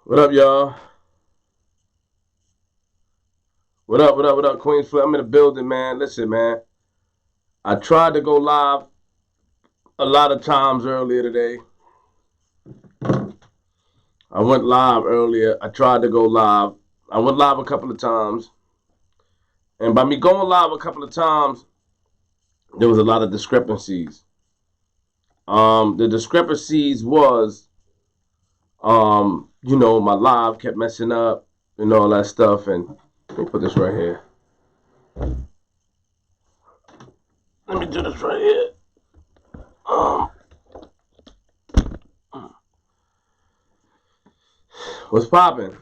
What up, y'all? What up, Queens? I'm in the building, man. Listen, man. I tried to go live a lot of times earlier today. I went live earlier. I tried to go live. I went live a couple of times. And by me going live a couple of times, there was a lot of discrepancies. The discrepancies was, my live kept messing up and all that stuff. And let me put this right here. Let me do this right here. What's popping?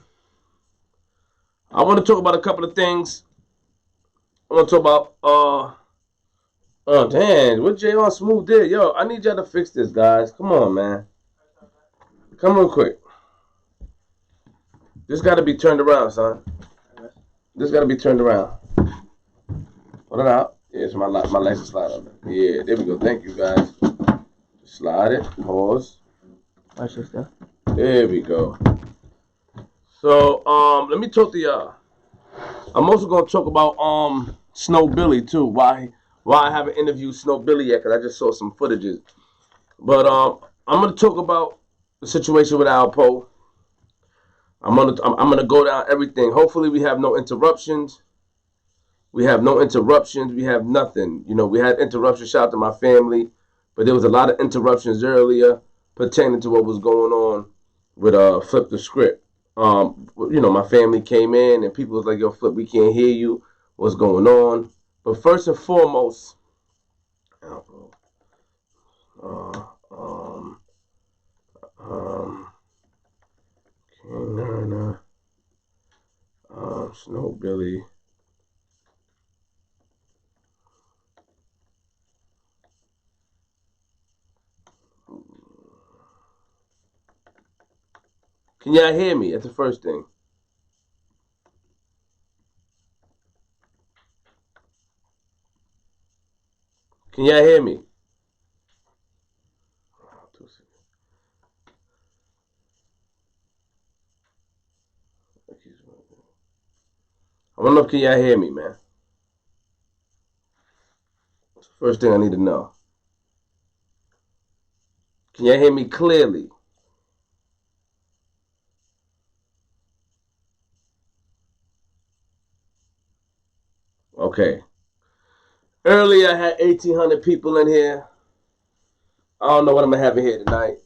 I want to talk about a couple of things. I want to talk about oh damn, what JR Smooth did. Yo, I need y'all to fix this, guys. Come on, man. Come on quick. This gotta be turned around, son. This gotta be turned around. Put it out. Yeah, it's my license slide on it. Yeah, there we go. Thank you, guys. Slide it. Pause. Watch this stuff. There we go. So, let me talk to y'all. I'm also gonna talk about Snow Billy too. Why I haven't interviewed Snow Billy yet? Because I just saw some footages. But I'm gonna talk about the situation with Alpo. I'm gonna go down everything. Hopefully, we have no interruptions. We have no interruptions. We have nothing. You know, we had interruptions. Shout out to my family, but there was a lot of interruptions earlier pertaining to what was going on with Flip the Script. My family came in and people was like, "Yo, Flip, we can't hear you. What's going on?" But first and foremost, Snow Billy. Can y'all hear me? That's the first thing. Can y'all hear me? I don't know if can y'all hear me, man. That's the first thing I need to know. Can y'all hear me clearly? Okay. Earlier I had 1,800 people in here. I don't know what I'm gonna have in here tonight.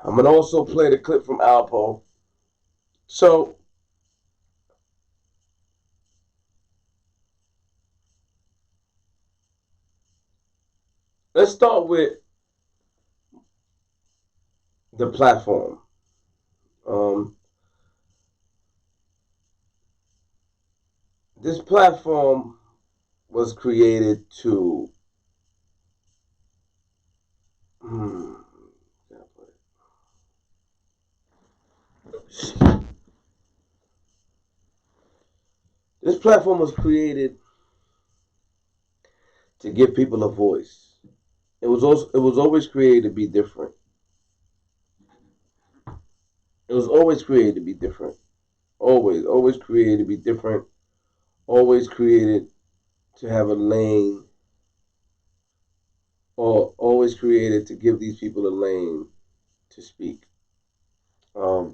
I'm gonna also play the clip from Alpo. So let's start with the platform. This platform was created to this platform was created to give people a voice. It was always created to be different. It was always created to be different. Always created to be different. Always created to have a lane, or always created to give these people a lane to speak. A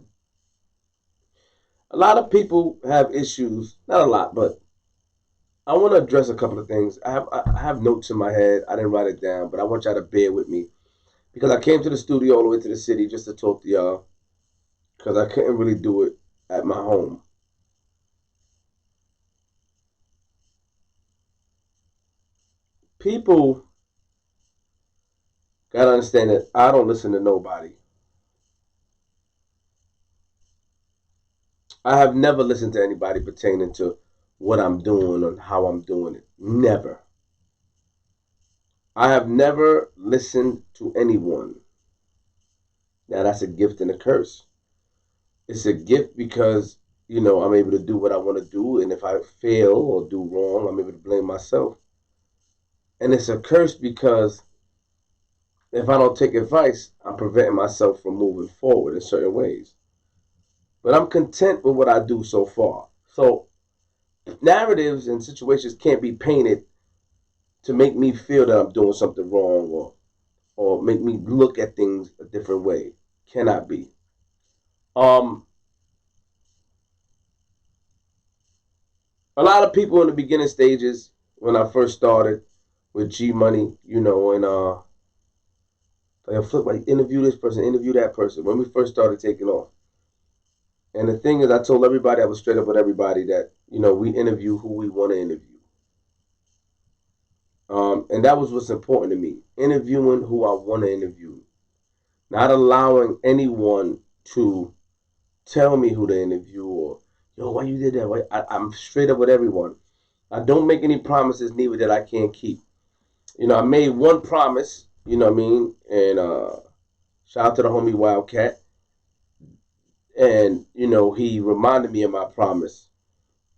lot of people have issues, not a lot, but I want to address a couple of things. I have notes in my head. I didn't write it down, but I want y'all to bear with me because I came to the studio all the way to the city just to talk to y'all because I couldn't really do it at my home. People gotta understand that I don't listen to nobody. I have never listened to anybody pertaining to what I'm doing or how I'm doing it. Never. I have never listened to anyone. Now that's a gift and a curse. It's a gift because, I'm able to do what I want to do, and if I fail or do wrong, I'm able to blame myself. And it's a curse because if I don't take advice, I'm preventing myself from moving forward in certain ways. But I'm content with what I do so far. So narratives and situations can't be painted to make me feel that I'm doing something wrong or make me look at things a different way. Cannot be. A lot of people in the beginning stages, when I first started with G Money, and like flip, like interview this person, interview that person. When we first started taking off, and the thing is, I told everybody, I was straight up with everybody that we interview who we want to interview. And that was what's important to me, interviewing who I want to interview, not allowing anyone to tell me who to interview or, why you did that? Why? I'm straight up with everyone. I don't make any promises neither that I can't keep. I made one promise, you know what I mean? And shout out to the homie Wildcat. And, he reminded me of my promise.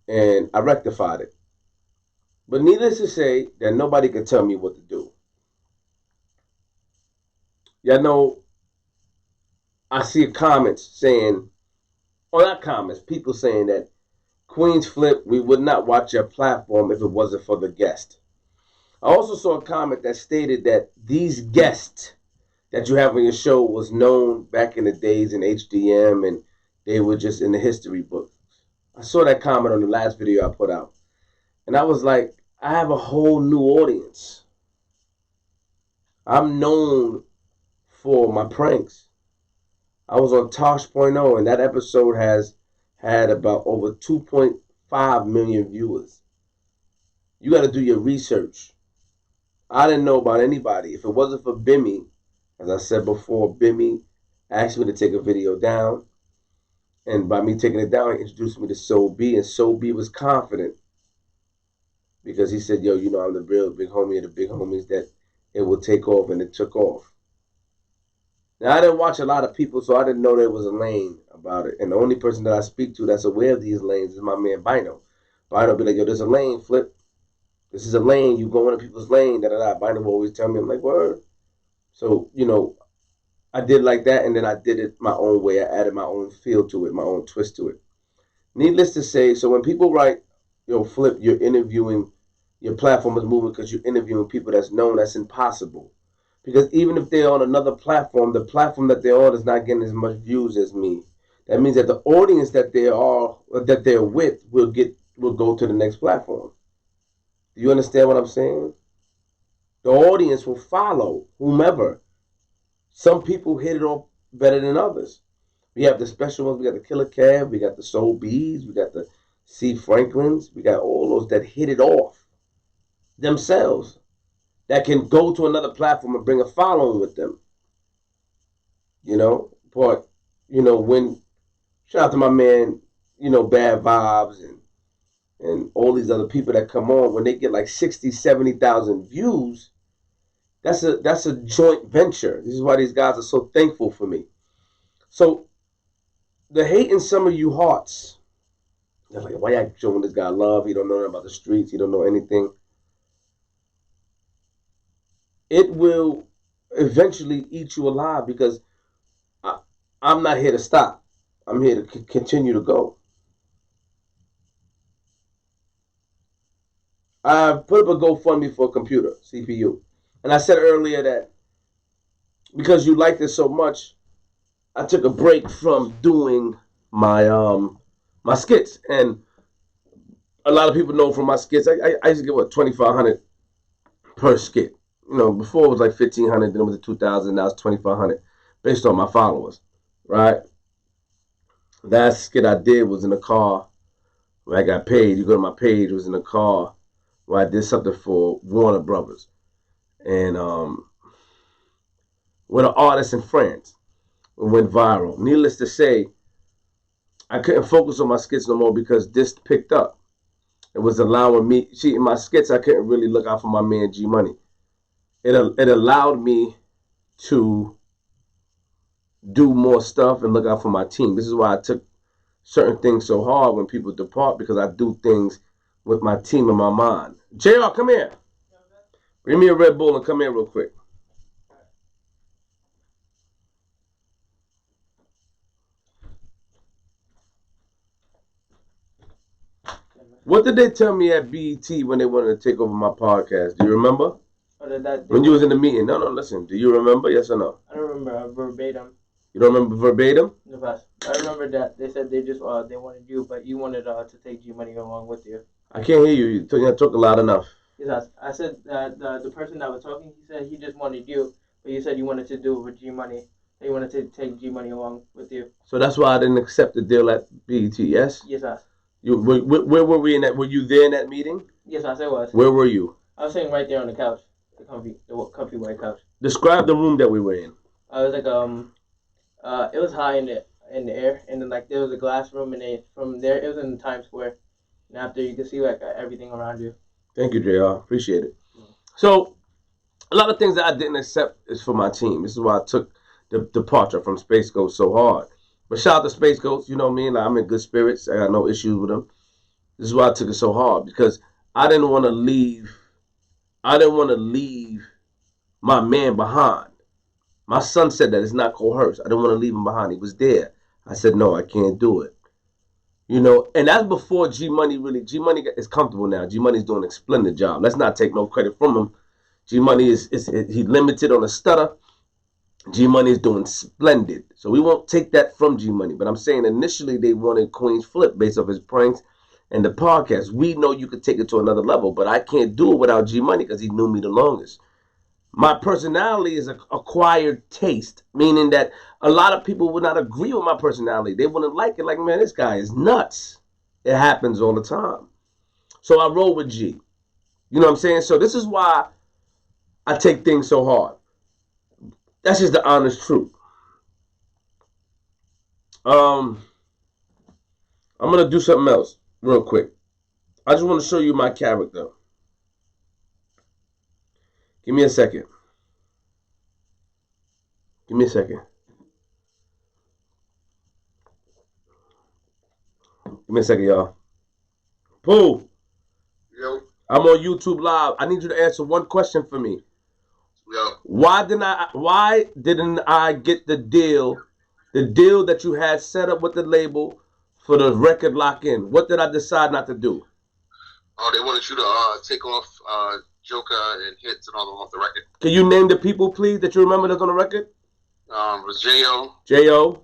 And I rectified it. But needless to say that nobody can tell me what to do. Y'all know, I see comments saying, or not comments, people saying that Queens Flip, we would not watch your platform if it wasn't for the guest. I also saw a comment that stated that these guests that you have on your show was known back in the days in HDM and they were just in the history books. I saw that comment on the last video I put out. And I was like, I have a whole new audience. I'm known for my pranks. I was on Tosh.0 and that episode has had about over 2.5 million viewers. You got to do your research. I didn't know about anybody. If it wasn't for Bimmy, as I said before, Bimmy asked me to take a video down. And by me taking it down, he introduced me to Soul B. And Soul B was confident. Because he said, yo, I'm the real big homie of the big homies that it will take off. And it took off. Now, I didn't watch a lot of people, so I didn't know there was a lane about it. And the only person that I speak to that's aware of these lanes is my man Bino. Bino be like, yo, there's a lane, Flip. This is a lane. You go into people's lane. Bino will always tell me, I'm like, word. So, I did like that, and then I did it my own way. I added my own feel to it, my own twist to it. Needless to say, so when people write, Flip, you're interviewing, your platform is moving because you're interviewing people that's known, that's impossible. Because even if they're on another platform, the platform that they're on is not getting as much views as me. That means that the audience that they're with will go to the next platform. Do you understand what I'm saying? The audience will follow whomever. Some people hit it off better than others. We have the special ones. We got the Killer Cab. We got the Soul Bees. We got the C. Franklins. We got all those that hit it off themselves. That can go to another platform and bring a following with them. But, when, shout out to my man, Bad Vibes and all these other people that come on, when they get like 60, 70,000 views, that's a joint venture. This is why these guys are so thankful for me. So the hate in some of you hearts, they're like, why you showing this guy love? He don't know nothing about the streets. He don't know anything. It will eventually eat you alive because I'm not here to stop. I'm here to continue to go. I put up a GoFundMe for a computer, CPU. And I said earlier that because you liked it so much, I took a break from doing my my skits. And a lot of people know from my skits, I used to get, $2,500 per skit. Before it was like $1,500, then it was $2,000, now it's $2,500 based on my followers, right? That skit I did was in a car where I got paid. You go to my page, it was in a car where I did something for Warner Brothers. And with an artist in France. It went viral. Needless to say, I couldn't focus on my skits no more because this picked up. It was allowing me, in my skits, I couldn't really look out for my man G Money. It allowed me to do more stuff and look out for my team. This is why I took certain things so hard when people depart, because I do things with my team in my mind. JR, come here. Bring me a Red Bull and come here real quick. What did they tell me at BET when they wanted to take over my podcast? Do you remember? When you was in the meeting? No, listen. Do you remember? Yes or no? I don't remember verbatim. You don't remember verbatim? No, I remember that they said they just they wanted you, but you wanted to take G Money along with you. I can't hear you. You're talking loud enough. Yes, I said that the person that was talking, he said he just wanted you, but you said you wanted to do it with G Money. You wanted to take G Money along with you. So that's why I didn't accept the deal at BET. Yes. Yes, sir. Where were we in that? Were you there in that meeting? Yes, I was. Where were you? I was sitting right there on the couch, the comfy white couch. Describe the room that we were in. I was like it was high in the air, and then like there was a glass room, and from there it was in Times Square, and after you could see like everything around you. Thank you, JR. Appreciate it. So a lot of things that I didn't accept is for my team. This is why I took the departure from Space Ghost so hard. But shout out to Space Ghost, you know what I mean? Like, I'm in good spirits. I got no issues with them. This is why I took it so hard, because I didn't want to leave my man behind. My son said that it's not coerced. I didn't want to leave him behind. He was there. I said, no, I can't do it. You know, and that's before G Money is comfortable now. G Money's doing a splendid job. Let's not take no credit from him. G Money is he limited on a stutter. G Money is doing splendid. So we won't take that from G Money. But I'm saying initially they wanted Queen's Flip based off his pranks and the podcast. We know you could take it to another level, but I can't do it without G Money because he knew me the longest. My personality is an acquired taste, meaning that a lot of people would not agree with my personality. They wouldn't like it. Like, man, this guy is nuts. It happens all the time. So I roll with G. You know what I'm saying? So this is why I take things so hard. That's just the honest truth. I'm going to do something else real quick. I just want to show you my character. Give me a second. Give me a second. Give me a second, y'all. Pooh. Yo. I'm on YouTube Live. I need you to answer one question for me. Yo. Why didn't I get the deal that you had set up with the label for the record lock-in? What did I decide not to do? Oh, they wanted you to take off Joker and Hits and all them off the record. Can you name the people, please, that you remember that's on the record? It was J.O., J.O.,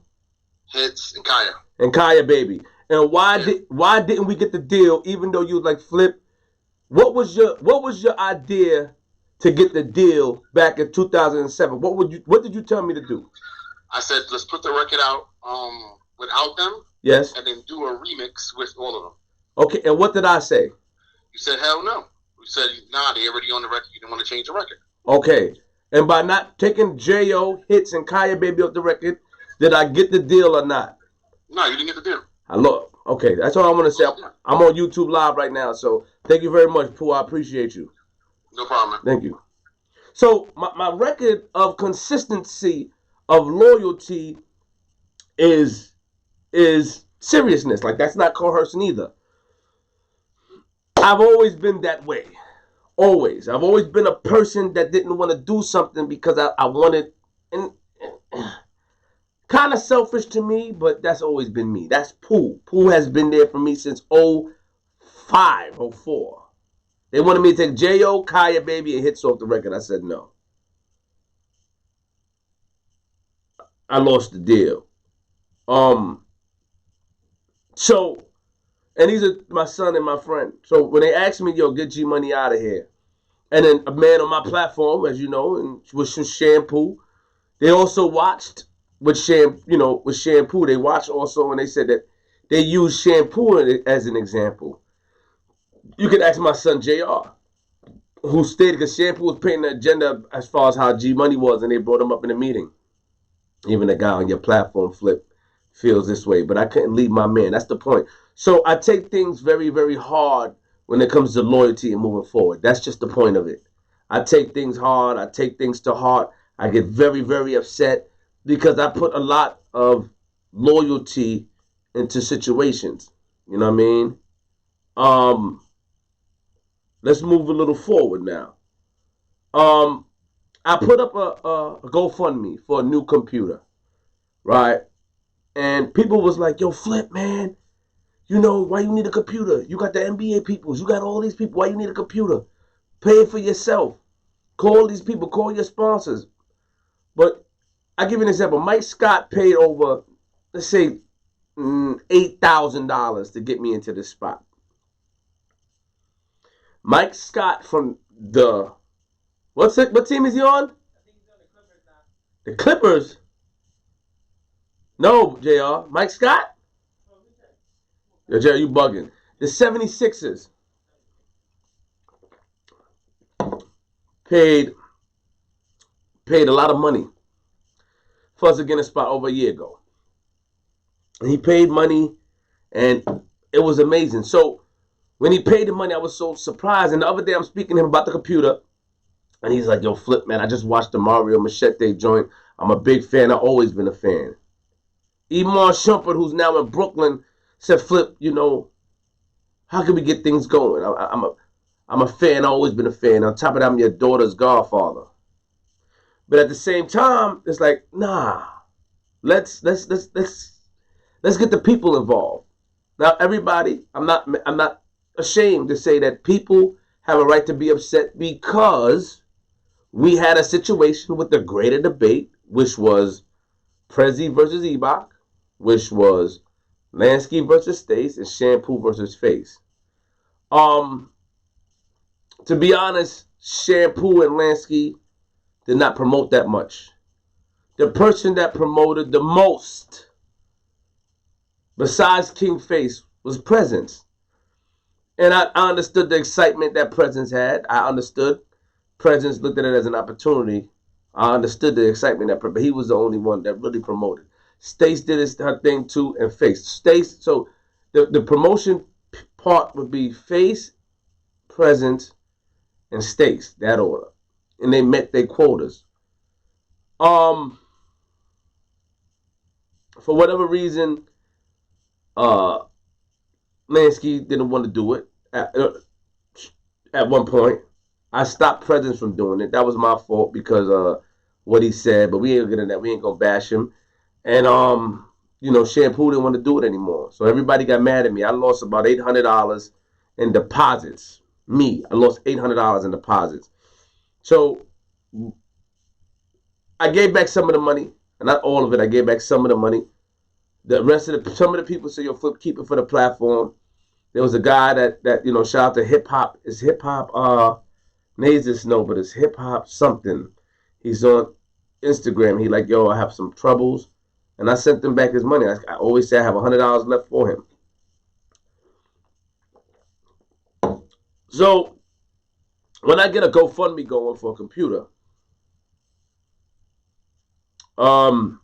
Hits, and Kaya. And Kaya, baby. And why didn't we get the deal, even though you was like Flip? What was your idea to get the deal back in 2007? What did you tell me to do? I said, let's put the record out without them. Yes. And then do a remix with all of them. Okay, and what did I say? You said, hell no. We said, nah, they already on the record. You didn't want to change the record. Okay. And by not taking J.O., Hits, and Kaya Baby off the record, did I get the deal or not? No, you didn't get the deal. Hello. Okay, that's all I want to say. I'm on YouTube Live right now, so thank you very much, Pooh. I appreciate you. No problem. Thank you. So my record of consistency, of loyalty, is seriousness. Like, that's not coercion either. I've always been that way. Always. I've always been a person that didn't want to do something because I wanted, and kind of selfish to me, but that's always been me. That's Pooh. Pooh has been there for me since 05, 04. They wanted me to take J.O., Kaya Baby, and Hits off the record. I said no. I lost the deal. So, and these are my son and my friend. So when they asked me, yo, get G Money out of here. And then a man on my platform, as you know, and with Shampoo, they also watched with Shampoo. They watched also, and they said that they used Shampoo as an example. You could ask my son JR, who stated because Shampoo was painting the agenda as far as how G Money was, and they brought him up in a meeting. Even the guy on your platform, Flip, feels this way, but I couldn't leave my man. That's the point. So I take things very, very hard when it comes to loyalty and moving forward. That's just the point of it. I take things hard. I take things to heart. I get very, very upset because I put a lot of loyalty into situations. You know what I mean? Let's move a little forward now. I put up a GoFundMe for a new computer, right? And people was like, yo, Flip, man, You know, why you need a computer? You got the NBA peoples. You got all these people. Why you need a computer? Pay it for yourself. Call these people. Call your sponsors. But I give you an example. Mike Scott paid over, let's say, $8,000 to get me into this spot. Mike Scott from what team is he on? I think he's on the Clippers now. The Clippers? No, JR. Mike Scott? Yo, JR, you bugging. The 76ers paid a lot of money for us to get a spot over a year ago. And he paid money, and it was amazing. So when he paid the money, I was so surprised. And the other day, I'm speaking to him about the computer, and he's like, yo, Flip, man, I just watched the Mario Machete joint. I'm a big fan. I've always been a fan. Emar Shumpert, who's now in Brooklyn, said, Flip, you know, how can we get things going? I'm a fan. I've always been a fan. On top of that, I'm your daughter's godfather. But at the same time, it's like, nah, let's get the people involved. Now, everybody, I'm not ashamed to say that people have a right to be upset because we had a situation with the greater debate, which was Prezi versus Ebach, which was Lansky versus Stace, and Shampoo versus Face. To be honest, Shampoo and Lansky did not promote that much. The person that promoted the most, besides King Face, was Presence. And I understood the excitement that Presence had. I understood. Presence looked at it as an opportunity. I understood the excitement but he was the only one that really promoted. Stace did her thing too, and Face. Stace, so the promotion part would be Face, Presence, and Stace, that order. And they met their quotas. For whatever reason, Lansky didn't want to do it at one point. I stopped Presence from doing it. That was my fault because what he said, but we ain't gonna that. We ain't gonna bash him. And you know, Shampoo didn't want to do it anymore. So everybody got mad at me. I lost about $800 in deposits. I lost $800 in deposits. So I gave back some of the money, and not all of it. I gave back some of the money. The rest of some of the people say, "Yo, Flip, keep it for the platform." There was a guy that you know, shout out to Hip Hop. Is Hip Hop Nays this know, but it's Hip Hop something. He's on Instagram. He like, yo, I have some troubles, and I sent him back his money. I always say I have $100 left for him. So when I get a GoFundMe going for a computer, and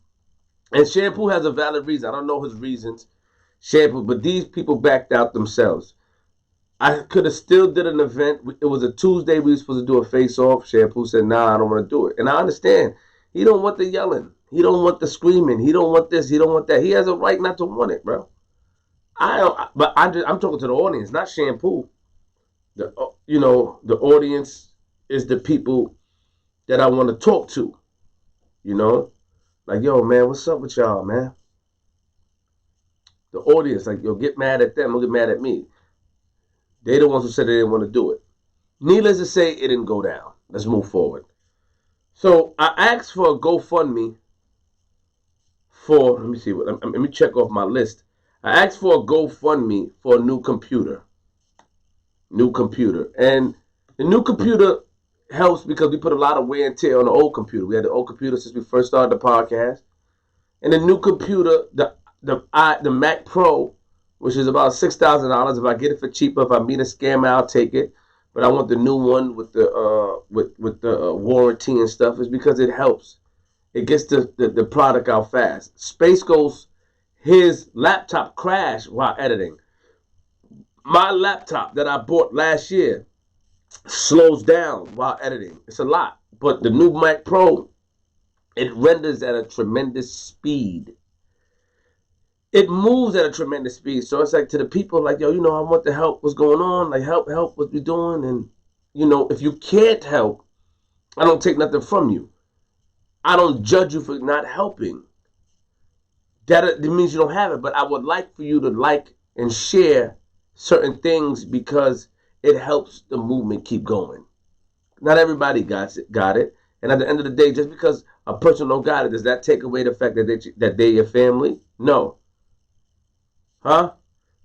Shampoo has a valid reason. I don't know his reasons, Shampoo, but these people backed out themselves. I could have still did an event. It was a Tuesday. We were supposed to do a face-off. Shampoo said, nah, I don't want to do it. And I understand. He don't want the yelling. He don't want the screaming. He don't want this. He don't want that. He has a right not to want it, bro. I'm talking to the audience, not Shampoo. The audience is the people that I want to talk to. You know? Like, yo, man, what's up with y'all, man? The audience, like, yo, get mad at them or get mad at me. They're the ones who said they didn't want to do it. Needless to say, it didn't go down. Let's move forward. So I asked for a GoFundMe for, let me check off my list. I asked for a GoFundMe for a new computer. And the new computer helps because we put a lot of wear and tear on the old computer. We had the old computer since we first started the podcast. And the new computer, the Mac Pro, which is about $6,000. If I get it for cheaper, if I meet a scammer, I'll take it. But I want the new one with the warranty and stuff, is because it helps. It gets the product out fast. Space Ghost, his laptop crashed while editing. My laptop that I bought last year slows down while editing. It's a lot. But the new Mac Pro, it renders at a tremendous speed. It moves at a tremendous speed. So it's like to the people like, yo, I want the help. What's going on? Like, help what we're doing. And, if you can't help, I don't take nothing from you. I don't judge you for not helping. That means you don't have it. But I would like for you to like and share certain things because it helps the movement keep going. Not everybody got it. And at the end of the day, just because a person don't got it, does that take away the fact that they're your family? No. Huh?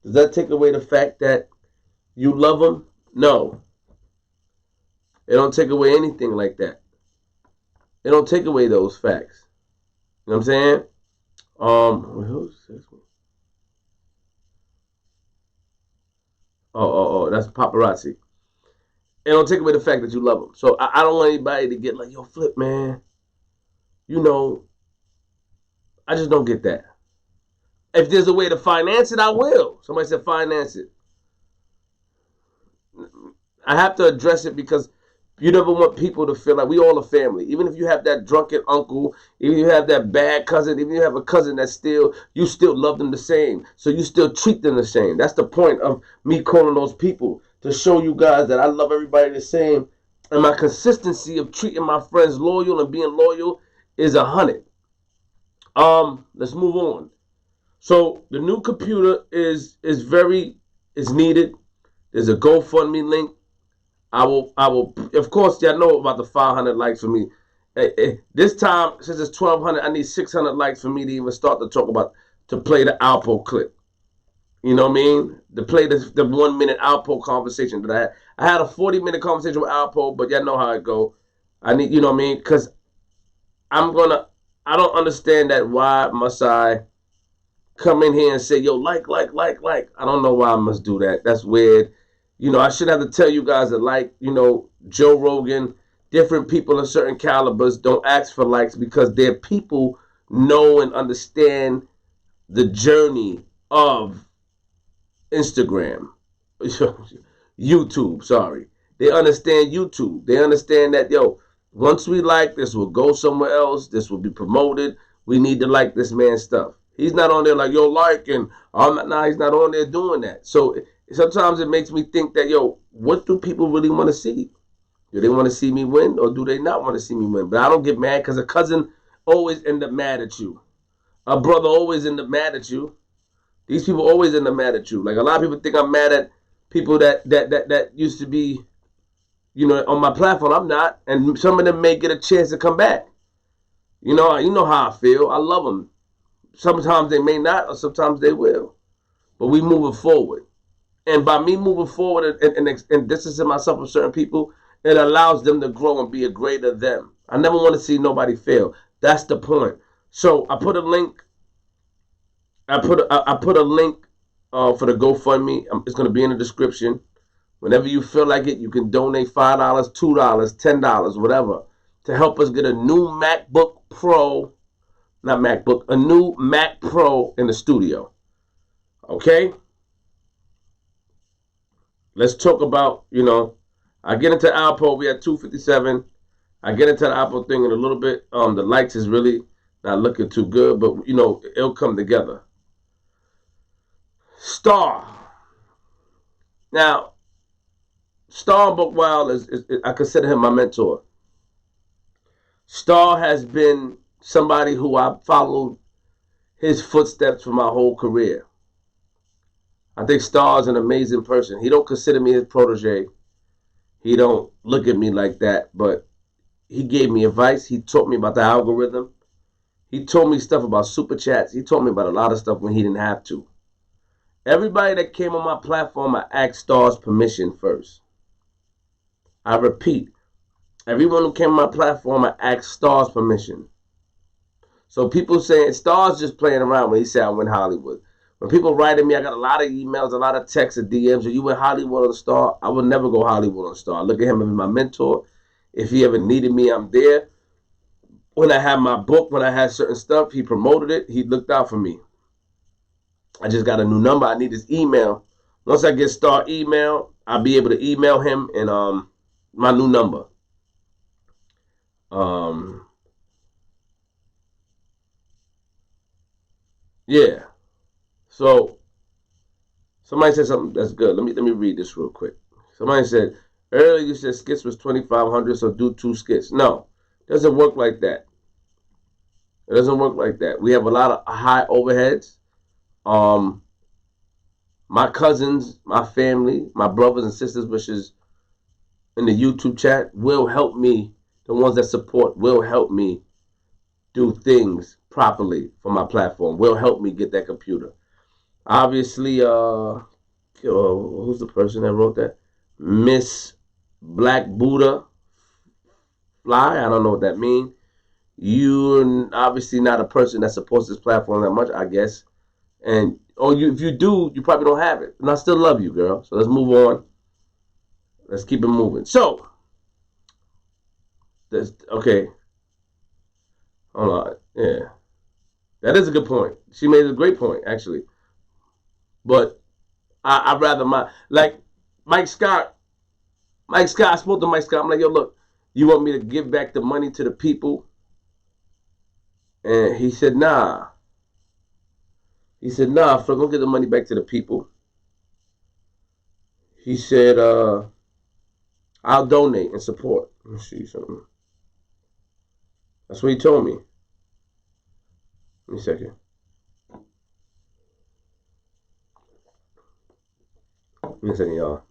Does that take away the fact that you love them? No. It don't take away anything like that. It don't take away those facts. You know what I'm saying? Who's this one? Oh, that's paparazzi. It don't take away the fact that you love them. So I don't want anybody to get like, yo, Flip, man. You know, I just don't get that. If there's a way to finance it, I will. Somebody said finance it. I have to address it because you never want people to feel like we all a family. Even if you have that drunken uncle, even if you have that bad cousin, even if you have a cousin that you still love them the same. So you still treat them the same. That's the point of me calling those people, to show you guys that I love everybody the same. And my consistency of treating my friends loyal and being loyal is 100. Let's move on. So the new computer is needed. There's a GoFundMe link. I will, of course, y'all know about the 500 likes for me. This time, since it's 1,200, I need 600 likes for me to even start to talk about, to play the Alpo clip. You know what I mean? To play the 1 minute Alpo conversation that I had. I had a 40-minute conversation with Alpo, but y'all know how it go. I need, you know what I mean? Because I don't understand that why must I come in here and say, yo, like. I don't know why I must do that. That's weird. You know, I shouldn't have to tell you guys that, you know, Joe Rogan, different people of certain calibers don't ask for likes because their people know and understand the journey of Instagram. YouTube, sorry. They understand YouTube. They understand that, yo, once we like, this will go somewhere else. This will be promoted. We need to like this man's stuff. He's not on there like, yo, like, and he's not on there doing that. So sometimes it makes me think that, yo, what do people really want to see? Do they want to see me win or do they not want to see me win? But I don't get mad because a cousin always end up mad at you. A brother always end up mad at you. These people always end up mad at you. Like, a lot of people think I'm mad at people that used to be, you know, on my platform. I'm not. And some of them may get a chance to come back. You know how I feel. I love them. Sometimes they may not, or sometimes they will. But we moving forward. And by me moving forward and distancing myself from certain people, it allows them to grow and be a greater them. I never want to see nobody fail. That's the point. So I put a link. I put a link for the GoFundMe. It's going to be in the description. Whenever you feel like it, you can donate $5, $2, $10, whatever, to help us get a new MacBook Pro. Not MacBook, a new Mac Pro in the studio. Okay? Let's talk about, you know, I get into Alpo. We had 257. I get into the Alpo thing in a little bit. The lights is really not looking too good, but, you know, it'll come together. Star. Now, Star Buckwild is I consider him my mentor. Star has been somebody who I followed his footsteps for my whole career. I think Star's an amazing person. He don't consider me his protege. He don't look at me like that, but he gave me advice. He taught me about the algorithm. He told me stuff about super chats. He told me about a lot of stuff when he didn't have to. Everybody that came on my platform, I asked Star's permission first. I repeat, everyone who came on my platform, I asked Star's permission. So people saying Star's just playing around when he said I went Hollywood. When people write at me, I got a lot of emails, a lot of texts and DMs. Are you in Hollywood on the Star? I would never go Hollywood on the Star. I look at him as my mentor. If he ever needed me, I'm there. When I had my book, when I had certain stuff, he promoted it. He looked out for me. I just got a new number. I need his email. Once I get Star email, I'll be able to email him and my new number. Yeah. So somebody said something that's good. Let me read this real quick. Somebody said earlier you said skits was 2,500, so do 2 skits. No, it doesn't work like that. It doesn't work like that. We have a lot of high overheads. my cousins, my family, my brothers and sisters, which is in the YouTube chat, will help me. The ones that support will help me do things properly for my platform. Will help me get that computer. Obviously, who's the person that wrote that? Miss Black Buddha Fly. I don't know what that means. You're obviously not a person that supports this platform that much, I guess. And if you do, you probably don't have it. And I still love you, girl. So let's move on. Let's keep it moving. So, okay. Hold on. Yeah. That is a good point. She made a great point, actually. But I'd rather like Mike Scott. I spoke to Mike Scott. I'm like, yo, look, you want me to give back the money to the people? And he said, nah. He said, nah, Flo, don't give the money back to the people. He said, I'll donate and support. Let me see something. That's what he told me. Give me a second. Give me a second, y'all.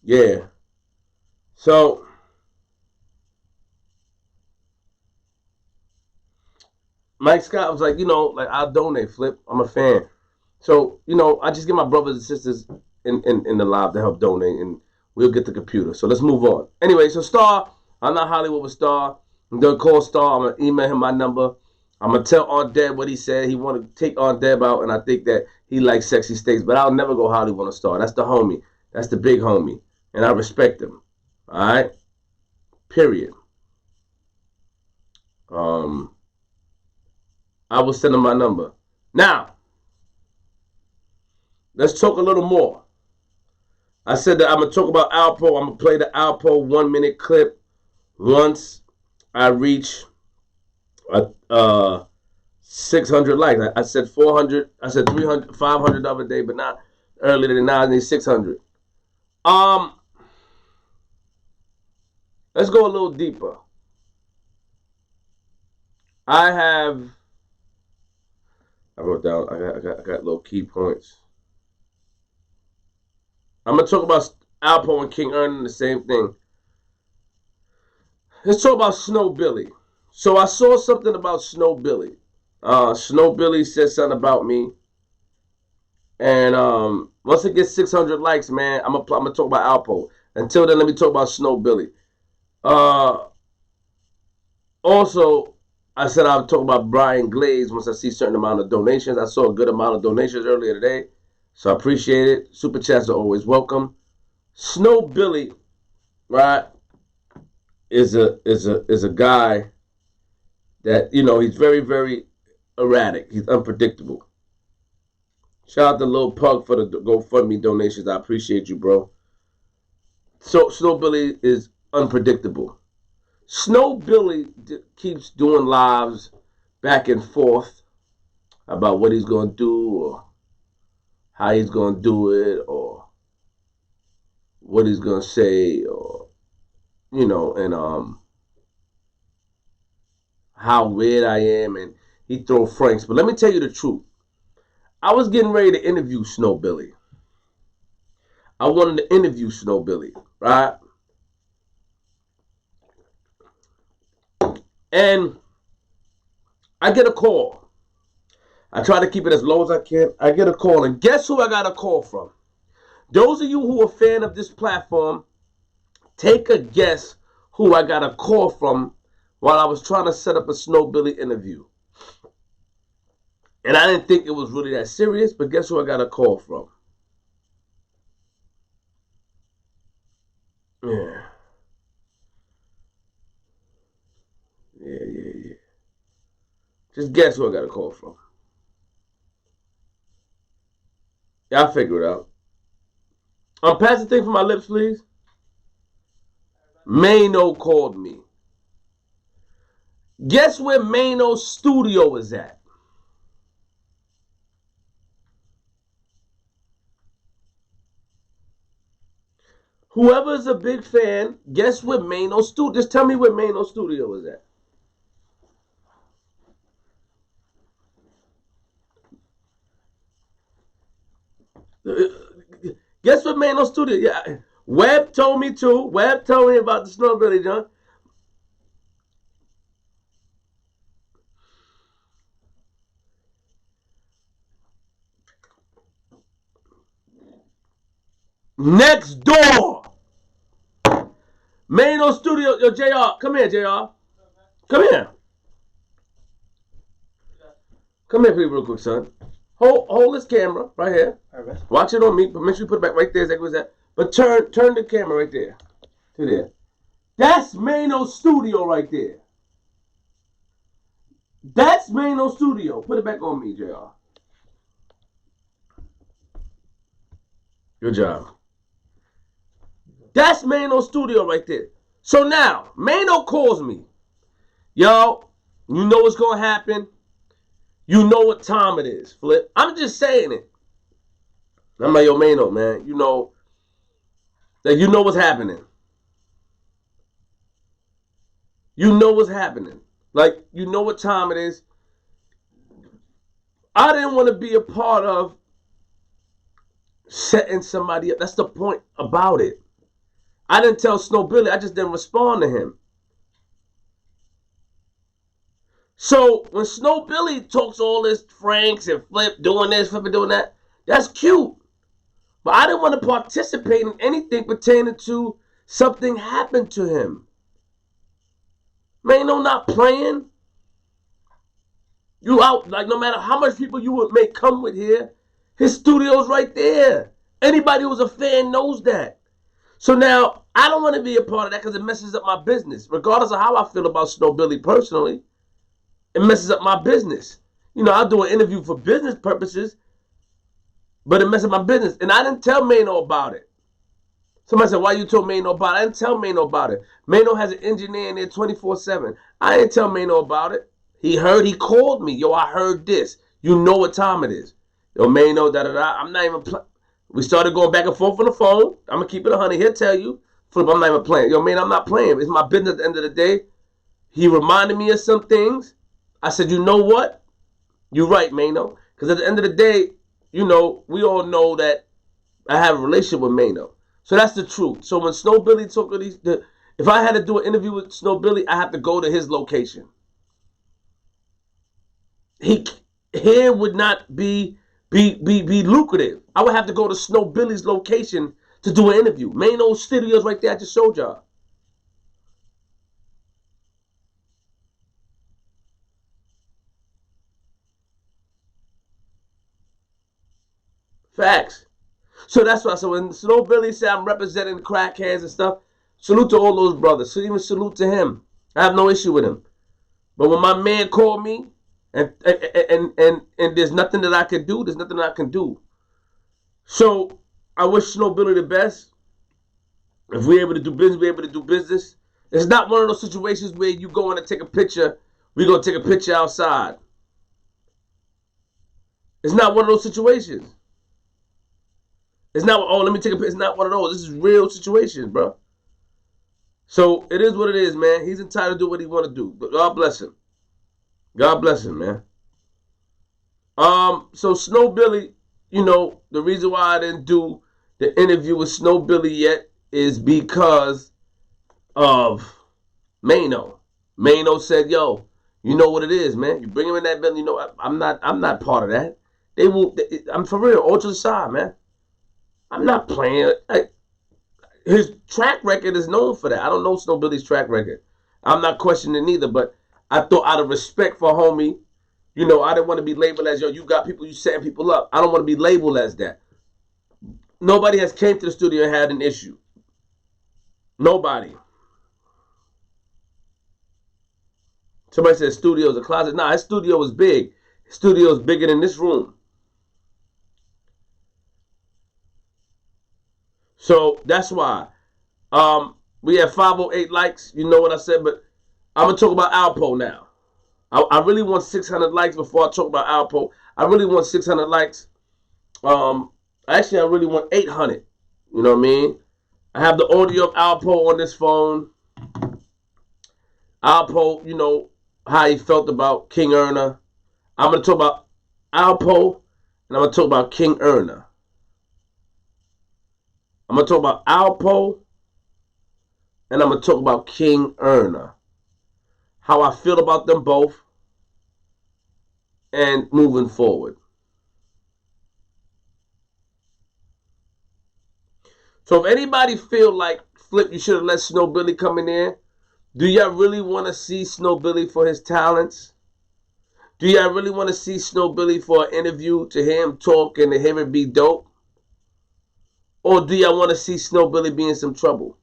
Yeah. So Mike Scott was like, like I'll donate, Flip. I'm a fan. So, I just get my brothers and sisters in the live to help donate, and we'll get the computer. So let's move on. Anyway, so Star, I'm not Hollywood with Star. I'm going to call Star. I'm going to email him my number. I'm going to tell Aunt Deb what he said. He want to take Aunt Deb out, and I think that he likes sexy steaks, but I'll never go Hollywood with Star. That's the homie. That's the big homie, and I respect him. All right? Period. I will send him my number. Now, let's talk a little more. I said that I'm going to talk about Alpo. I'm going to play the Alpo 1-minute clip once I reach 600 likes. I said 400. I said 300, 500 the other day, but not earlier than now. I need 600. Let's go a little deeper. I wrote down, I got little key points. I'm going to talk about Alpo and King Earning the same thing. Let's talk about Snow Billy. So I saw something about Snow Billy. Snow Billy said something about me. And once it gets 600 likes, man, I'm gonna talk about Alpo. Until then, let me talk about Snow Billy. Also, I said I'll talk about Brian Glaze once I see a certain amount of donations. I saw a good amount of donations earlier today, so I appreciate it. Super chats are always welcome. Snow Billy, right, is a guy that he's very, very erratic. He's unpredictable. Shout out to Lil Pug for the GoFundMe donations. I appreciate you, bro. So Snow Billy is unpredictable. Snow Billy keeps doing lives back and forth about what he's going to do or how he's going to do it or what he's going to say or, and how weird I am, and he throw franks. But let me tell you the truth. I was getting ready to interview Snow Billy. I wanted to interview Snow Billy, right? And I get a call. I try to keep it as low as I can. I get a call, and guess who I got a call from? Those of you who are a fan of this platform, take a guess who I got a call from while I was trying to set up a Snow Billy interview. And I didn't think it was really that serious, but guess who I got a call from? Yeah. Just guess who I got a call from. Yeah, I'll figure it out. Pass the thing from my lips, please. Mano called me. Guess where Mano's studio is at? Whoever's a big fan, guess where Mano's studio? Just tell me where Mano's studio is at. Guess what Mano's studio? Yeah, Webb told me too. Webb told me about the Snow Billy, John. Next door. Mano Studio. Yo, JR. Come here, JR. Come here. Come here, please, real quick, son. Hold this camera right here. Watch it on me, but make sure you put it back right there. Exactly what's that. But turn the camera right there. To there. That's Mano's studio right there. That's Mano's studio. Put it back on me, JR. Good job. That's Mano's studio right there. So now, Mano calls me. Yo, you know what's going to happen. You know what time it is, Flip. I'm just saying it. I'm like, yo, Mano, man, you know what's happening. You know what's happening. Like, you know what time it is. I didn't want to be a part of setting somebody up. That's the point about it. I didn't tell Snow Billy. I just didn't respond to him. So when Snow Billy talks all this Franks and Flip doing this, Flip doing that, that's cute. But I didn't want to participate in anything pertaining to something happened to him. Man, no, not playing. You out, like, no matter how much people you would make come with here, his studio's right there. Anybody who's a fan knows that. So now, I don't want to be a part of that because it messes up my business. Regardless of how I feel about Snow Billy personally, it messes up my business. You know, I'll do an interview for business purposes, but it messes up my business. And I didn't tell Mano about it. Somebody said, why you told Mano about it? I didn't tell Mano about it. Mano has an engineer in there 24/7. I didn't tell Mano about it. He called me. Yo, I heard this. You know what time it is. Yo, Mano, da-da-da. I'm not even playing. We started going back and forth on the phone. I'm going to keep it 100. He'll tell you. Flip, I'm not even playing. Yo, man, I'm not playing. It's my business at the end of the day. He reminded me of some things. I said, you know what? You're right, Mano. Because at the end of the day, you know, we all know that I have a relationship with Mano. So that's the truth. So when Snow Billy took these, if I had to do an interview with Snow Billy, I have to go to his location. Here would not be lucrative. I would have to go to Snow Billy's location to do an interview. Mano's studios right there. I just showed y'all. Facts. So that's why. So when Snow Billy said I'm representing the crackheads and stuff, salute to all those brothers. So even salute to him. I have no issue with him. But when my man called me, and there's nothing that I can do, there's nothing that I can do. So I wish Snow Billy the best. If we're able to do business, we're able to do business. It's not one of those situations where you go in and take a picture, we're going to take a picture outside. It's not one of those situations. It's not, oh, let me take a picture. It's not one of those. This is real situations, bro. So it is what it is, man. He's entitled to do what he want to do. But God bless him. God bless him, man. So Snow Billy, you know, the reason why I didn't do the interview with Snow Billy yet is because of Mano. Mano said, yo, you know what it is, man. You bring him in that building, you know, I'm not part of that. I'm for real, all to the side, man. I'm not playing. His track record is known for that. I don't know Snow Billy's track record. I'm not questioning either, but I thought out of respect for homie, you know, I didn't want to be labeled as, yo, you got people, you setting people up. I don't want to be labeled as that. Nobody has came to the studio and had an issue. Nobody. Somebody said studio's a closet. Nah, his studio was big. His studio is bigger than this room. So that's why. We have 508 likes. You know what I said, but I'm gonna talk about Alpo now. I really want 600 likes before I talk about Alpo. I really want 600 likes. Actually, I really want 800. You know what I mean? I have the audio of Alpo on this phone. Alpo, you know, how he felt about King Erna. I'm going to talk about Alpo, and I'm going to talk about King Erna. I'm going to talk about Alpo, and I'm going to talk about King Erna. How I feel about them both, and moving forward. So if anybody feel like, Flip, you should have let Snow Billy come in there, do y'all really want to see Snow Billy for his talents? Do y'all really want to see Snow Billy for an interview, to hear him talk and to hear it be dope? Or do y'all want to see Snow Billy be in some trouble?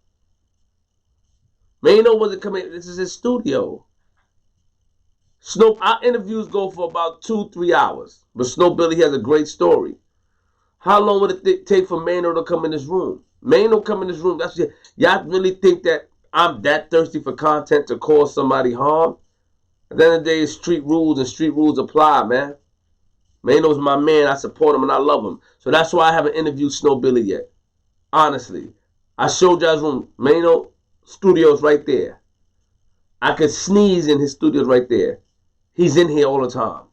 Mano wasn't coming. This is his studio. Our interviews go for about 2-3 hours. But Snow Billy has a great story. How long would it take for Mano to come in this room? Mano come in this room. That's y'all really think that I'm that thirsty for content to cause somebody harm? At the end of the day, it's street rules, and street rules apply, man. Mano's my man. I support him and I love him. So that's why I haven't interviewed Snow Billy yet. Honestly. I showed y'all's room. Mano studio's right there. I could sneeze in his studios right there. He's in here all the time.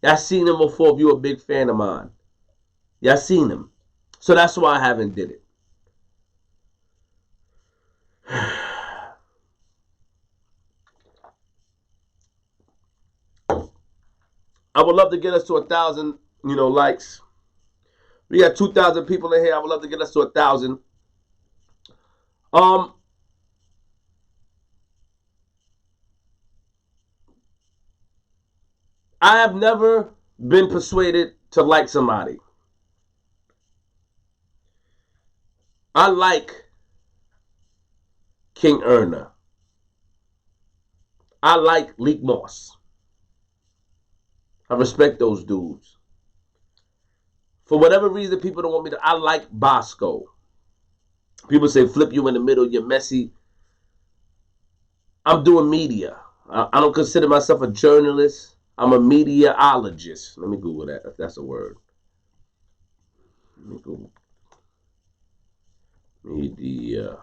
Y'all seen him before if you're a big fan of mine. Y'all seen him. So that's why I haven't did it. I would love to get us to 1,000, likes. We got 2,000 people in here. I would love to get us to 1,000. I have never been persuaded to like somebody. I like King Erna. I like Leek Moss. I respect those dudes. For whatever reason, people don't want me to. I like Bosco. People say, Flip, you in the middle, you're messy. I'm doing media. I don't consider myself a journalist. I'm a mediaologist. Let me Google that, if that's a word. Let me Google. Mediaologist.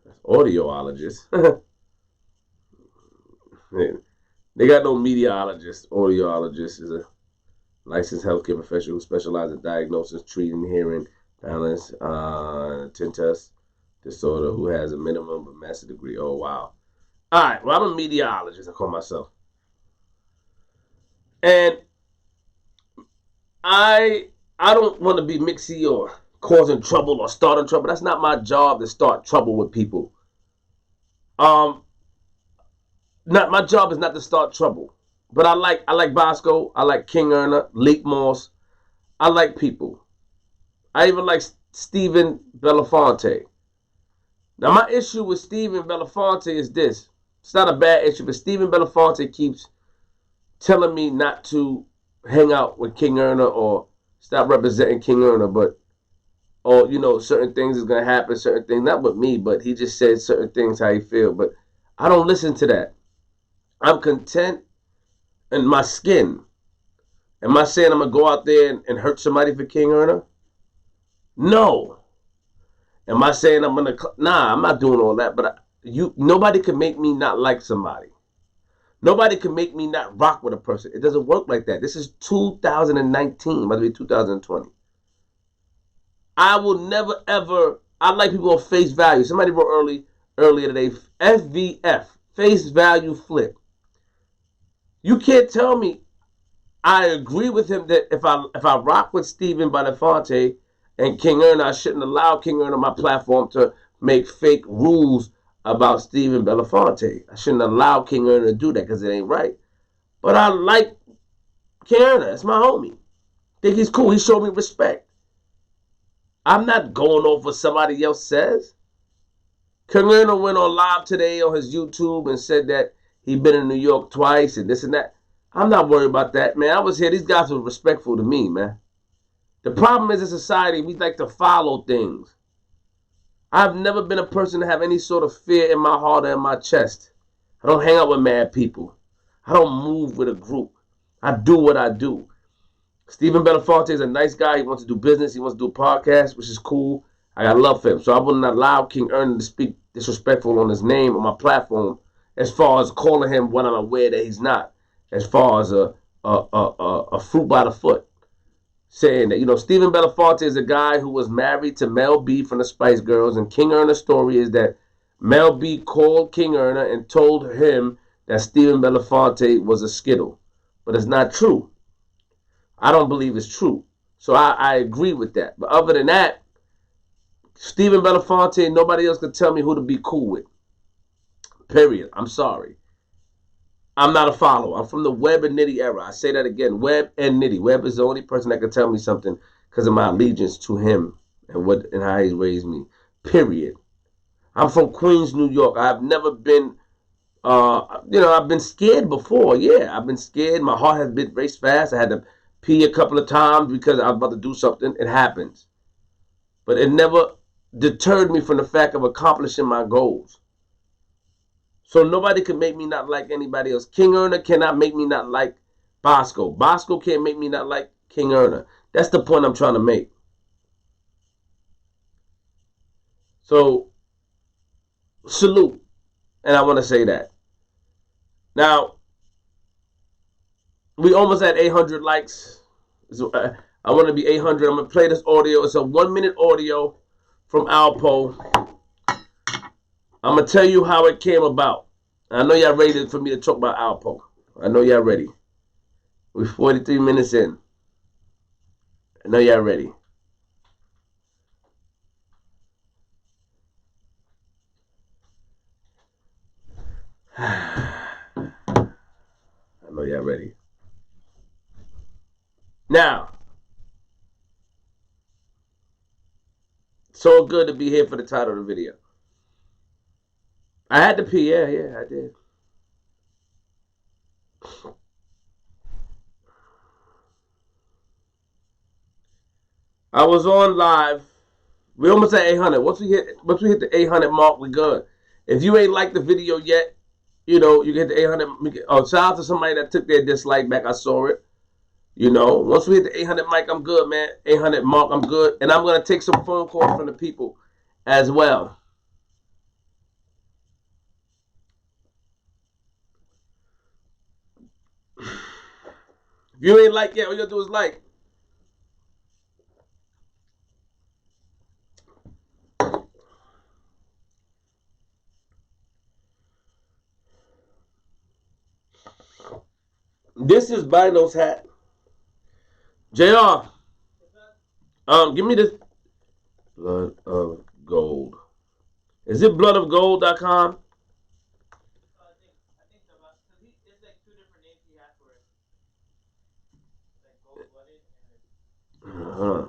That's audiologist. They got no mediaologist. Audiologist is a licensed healthcare professional who specializes in diagnosis, treating, hearing, balance, tinnitus disorder, who has a minimum but master degree. Oh, wow. All right, well, I'm a mediaologist, I call myself. And I don't want to be mixy or causing trouble or starting trouble. That's not my job, to start trouble with people. My job is not to start trouble. But I like Bosco. I like King Erna, Leek Moss. I like people. I even like Stephen Belafonte. Now, my issue with Stephen Belafonte is this. It's not a bad issue, but Stephen Belafonte keeps telling me not to hang out with King Erna or stop representing King Erna, or certain things is going to happen, certain things, not with me, but he just said certain things how he feel, but I don't listen to that. I'm content in my skin. Am I saying I'm going to go out there and hurt somebody for King Erna? No. Am I saying I'm going to... Nah, I'm not doing all that, but nobody can make me not like somebody. Nobody can make me not rock with a person. It doesn't work like that. This is 2019, about to be 2020. I will never, ever... I like people on face value. Somebody wrote earlier today, FVF, face value flip. You can't tell me I agree with him that if I rock with Stephen Belafonte and King Erna, I shouldn't allow King Erna on my platform to make fake rules about Stephen Belafonte. I shouldn't allow King Erna to do that because it ain't right. But I like King Erna. It's my homie. Think he's cool. He showed me respect. I'm not going off what somebody else says. King Erna went on live today on his YouTube and said that he'd been in New York twice and this and that. I'm not worried about that, man. I was here. These guys were respectful to me, man. The problem is in society, we like to follow things. I've never been a person to have any sort of fear in my heart or in my chest. I don't hang out with mad people. I don't move with a group. I do what I do. Stephen Belafonte is a nice guy. He wants to do business. He wants to do a podcast, which is cool. I got love for him. So I wouldn't allow King Ernie to speak disrespectful on his name or my platform as far as calling him what I'm aware that he's not. As far as a fruit by the foot. Saying that, Stephen Belafonte is a guy who was married to Mel B from the Spice Girls, and King Erna's story is that Mel B called King Erna and told him that Stephen Belafonte was a Skittle. But it's not true. I don't believe it's true. So I agree with that. But other than that, Stephen Belafonte, nobody else can tell me who to be cool with. Period. I'm sorry. I'm not a follower. I'm from the Webb and Nitty era. I say that again. Webb and Nitty. Webb is the only person that can tell me something because of my allegiance to him and how he raised me. Period. I'm from Queens, New York. I've never been, I've been scared before. Yeah, I've been scared. My heart has been raced fast. I had to pee a couple of times because I was about to do something. It happens. But it never deterred me from the fact of accomplishing my goals. So nobody can make me not like anybody else. King Erna cannot make me not like Bosco. Bosco can't make me not like King Erna. That's the point I'm trying to make. So, salute. And I want to say that. Now, we almost at 800 likes. So, I want to be 800. I'm going to play this audio. It's a 1-minute audio from Alpo. I'm going to tell you how it came about. I know y'all ready for me to talk about Alpo. I know y'all ready. We're 43 minutes in. I know y'all ready. I know y'all ready. Now, so good to be here for the title of the video. I had to pee, yeah, I did. I was on live. We almost at 800. Once we hit the 800 mark, we good. If you ain't liked the video yet, you get the 800. Oh, shout out to somebody that took their dislike back. I saw it. Once we hit the 800 mic, I'm good, man. 800 mark, I'm good. And I'm going to take some phone calls from the people as well. If you ain't like yet, all you gotta do is like. This is Bino's hat. JR, give me this Blood of Gold. Is it bloodofgold.com? Uh-huh.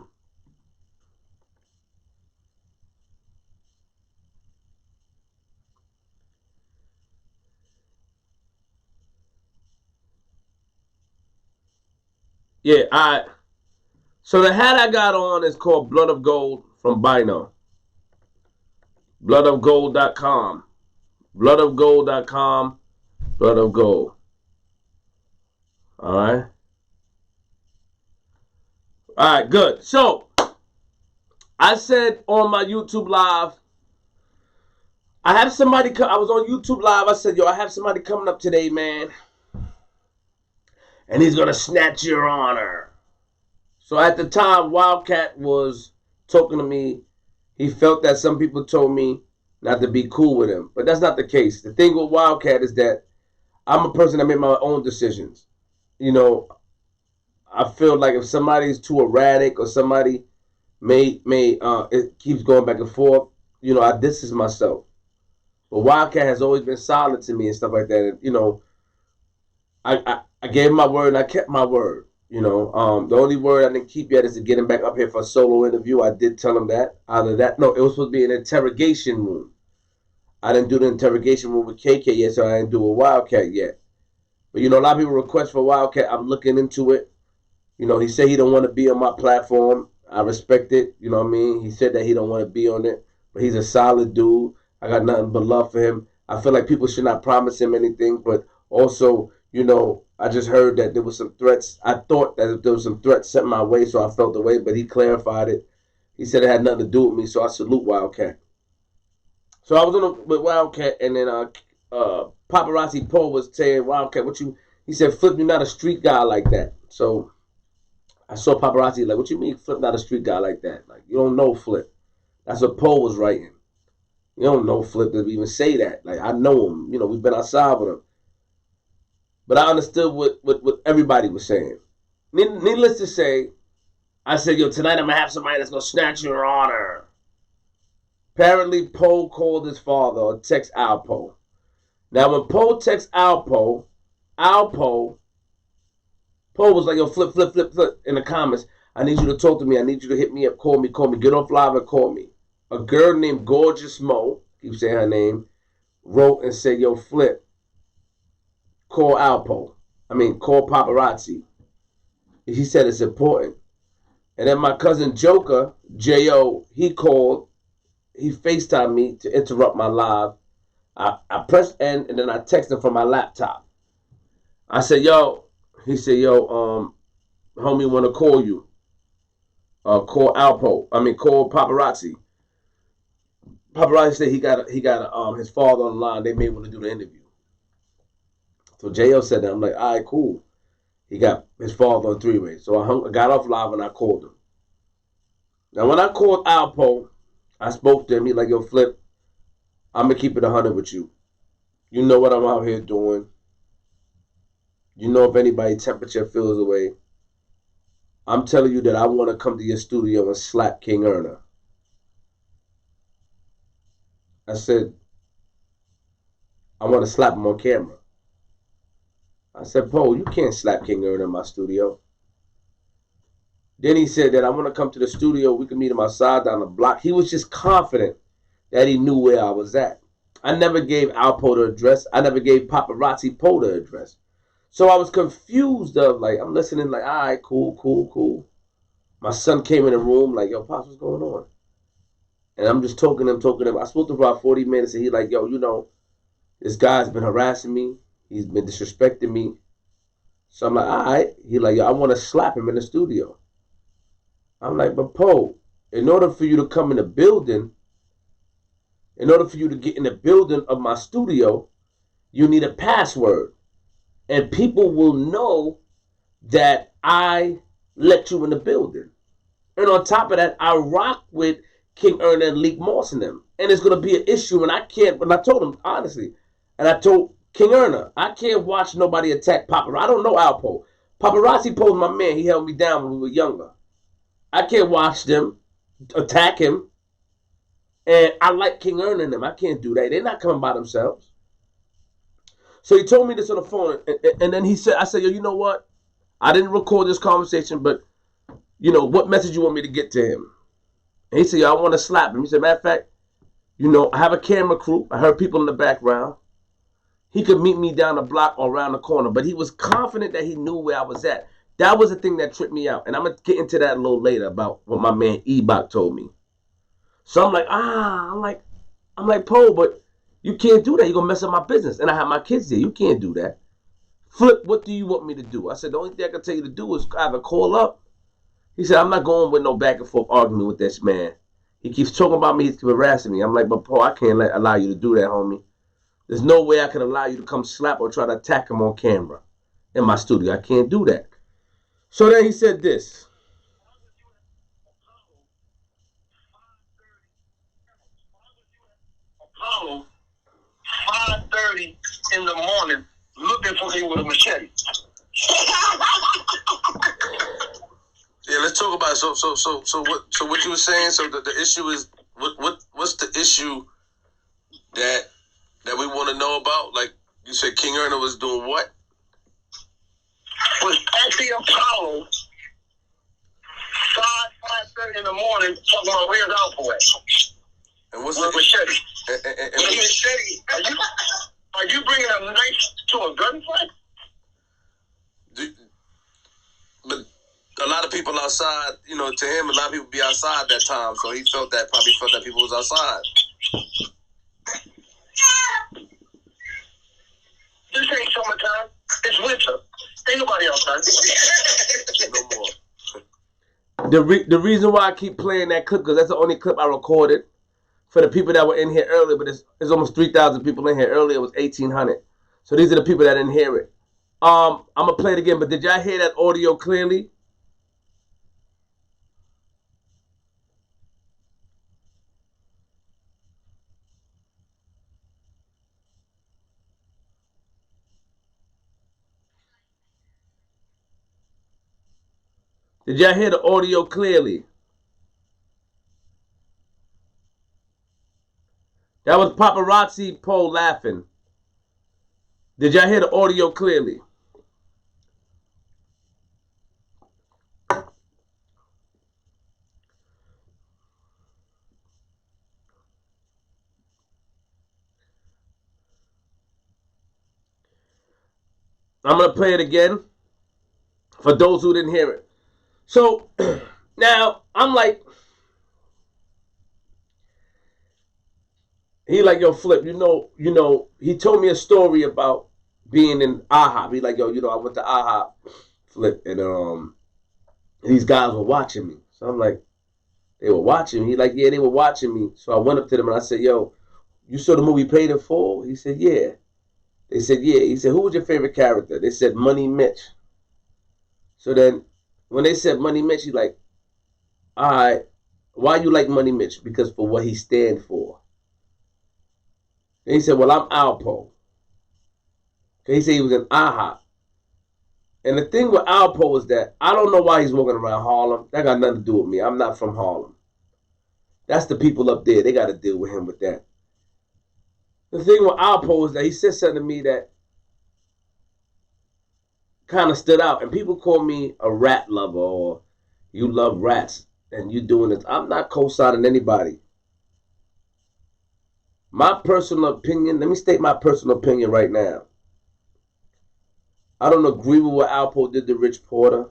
Yeah, so the hat I got on is called Blood of Gold from Bino. Bloodofgold.com. Bloodofgold.com. Blood of Gold. Alright, good. So, I said on my YouTube live, I have somebody I was on YouTube live. I said, I have somebody coming up today, man. And he's going to snatch your honor. So at the time, Wildcat was talking to me. He felt that some people told me not to be cool with him. But that's not the case. The thing with Wildcat is that I'm a person that made my own decisions. I feel like if somebody's too erratic or somebody it keeps going back and forth, I distance myself. But Wildcat has always been solid to me and stuff like that. And, I gave him my word and I kept my word. The only word I didn't keep yet is to get him back up here for a solo interview. I did tell him that. Out of that, no, it was supposed to be an interrogation room. I didn't do the interrogation room with KK yet, so I didn't do a Wildcat yet. But, a lot of people request for Wildcat. I'm looking into it. You know, he said he don't want to be on my platform. I respect it. You know what I mean? He said that he don't want to be on it, but he's a solid dude. I got nothing but love for him. I feel like people should not promise him anything, but also, you know, I just heard that there was some threats. I thought that there was some threats sent my way, so I felt the way, but he clarified it. He said it had nothing to do with me, so I salute Wildcat. So I was with Wildcat, and then paparazzi Paul was saying, Wildcat, what you? He said, Flip, you're not a street guy like that. So I saw paparazzi like, what you mean, Flip, not a street guy like that? Like, you don't know Flip. That's what Paul was writing. You don't know Flip to even say that. Like, I know him. You know, we've been outside with him. But I understood what everybody was saying. Needless to say, I said, yo, tonight I'm going to have somebody that's going to snatch your honor. Apparently, Poe called his father or text Alpo. Now, when Poe texts Alpo was like, yo, flip in the comments. I need you to talk to me. I need you to hit me up. Call me. Get off live and call me. A girl named Gorgeous Mo, keep saying her name, wrote and said, yo, Flip, call call paparazzi. He said it's important. And then my cousin Joker, J.O., he called. He FaceTimed me to interrupt my live. I pressed end, and then I texted him from my laptop. I said, yo. He said, yo, homie want to call you. Call call paparazzi. Paparazzi said he got his father on the line. They may want to do the interview. So J.O. said that. I'm like, all right, cool. He got his father on three-way. So I got off live and I called him. Now, when I called Alpo, I spoke to him. He like, yo, Flip, I'm going to keep it 100 with you. You know what I'm out here doing. You know if anybody's temperature feels away. I'm telling you that I want to come to your studio and slap King Erna. I said, I want to slap him on camera. I said, Poe, you can't slap King Erna in my studio. Then he said that I want to come to the studio. We can meet him outside down the block. He was just confident that he knew where I was at. I never gave Alpo the address. I never gave paparazzi Poe the address. So I was confused of, like, I'm listening like, all right, cool. My son came in the room like, yo, Pops, what's going on? And I'm just talking to him. I spoke to him for about 40 minutes, and he like, yo, you know, this guy's been harassing me. He's been disrespecting me. So I'm like, all right. He like, yo, I want to slap him in the studio. I'm like, but Poe, in order for you to come in the building, in order for you to get in the building of my studio, you need a password. And people will know that I let you in the building. And on top of that, I rock with King Erna and Leek Moss and them. And it's going to be an issue, and I can't, but I told him, honestly, and I told King Erna, I can't watch nobody attack paparazzi. I don't know Alpo. Paparazzi Poe's my man. He held me down when we were younger. I can't watch them attack him. And I like King Erna and them. I can't do that. They're not coming by themselves. So he told me this on the phone, and then he said, I said, yo, you know what? I didn't record this conversation, but, you know, what message you want me to get to him? And he said, yo, I want to slap him. He said, matter of fact, you know, I have a camera crew. I heard people in the background. He could meet me down the block or around the corner, but he was confident that he knew where I was at. That was the thing that tripped me out, and I'm going to get into that a little later about what my man Ebach told me. So I'm like, I'm like, Poe, but you can't do that. You're going to mess up my business. And I have my kids there. You can't do that. Flip, what do you want me to do? I said, the only thing I can tell you to do is either call up. He said, I'm not going with no back and forth argument with this man. He keeps talking about me. He's harassing me. I'm like, but Paul, I can't allow you to do that, homie. There's no way I can allow you to come slap or try to attack him on camera in my studio. I can't do that. So then he said this. Apollo, 5:30 in the morning, looking for him with a machete. Yeah, let's talk about it. So what you were saying? So the issue is what's the issue that we want to know about? Like you said, King Erna was doing what? Was at the Apollo 5:30 in the morning talking about where's Alpo at? And what's the machete? And machete? Are you bringing a knife to a gunfight? But people outside, you know, to him, a lot of people be outside that time, so he probably felt that people was outside. This ain't summertime. It's winter. Ain't nobody outside. No more. The reason why I keep playing that clip, because that's the only clip I recorded for the people that were in here earlier, but it's almost 3,000 people in here. Earlier it was 1,800. So these are the people that didn't hear it. I'm going to play it again, but did y'all hear that audio clearly? Did y'all hear the audio clearly? That was Paparazzi Poe laughing. Did y'all hear the audio clearly? I'm going to play it again for those who didn't hear it. So, now, I'm like, he like, yo, Flip, you know, he told me a story about being in IHOP. He like, yo, you know, I went to IHOP, Flip, and these guys were watching me. So I'm like, they were watching me. He like, yeah, they were watching me. So I went up to them and I said, yo, you saw the movie Paid in Full? He said, yeah. They said, yeah. He said, who was your favorite character? They said, Money Mitch. So then when they said Money Mitch, he like, all right, why you like Money Mitch? Because for what he stand for. And he said, well, I'm Alpo. He said he was in IHOP. And the thing with Alpo is that I don't know why he's walking around Harlem. That got nothing to do with me. I'm not from Harlem. That's the people up there. They got to deal with him with that. The thing with Alpo is that he said something to me that kind of stood out. And people call me a rat lover or you love rats and you doing this. I'm not co-signing anybody. My personal opinion, let me state my personal opinion right now. I don't agree with what Alpo did to Rich Porter.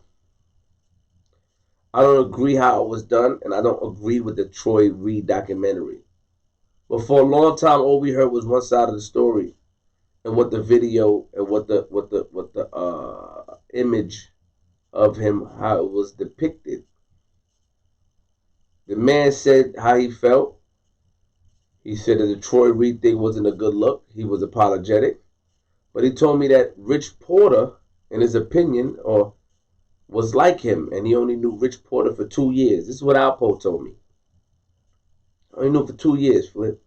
I don't agree how it was done, and I don't agree with the Troy Reed documentary. But for a long time, all we heard was one side of the story, and what the video and what the image of him, how it was depicted. The man said how he felt. He said that the Troy Reed thing wasn't a good look. He was apologetic. But he told me that Rich Porter, in his opinion, was like him, and he only knew Rich Porter for 2 years. This is what Alpo told me. I only knew him for 2 years, Flip.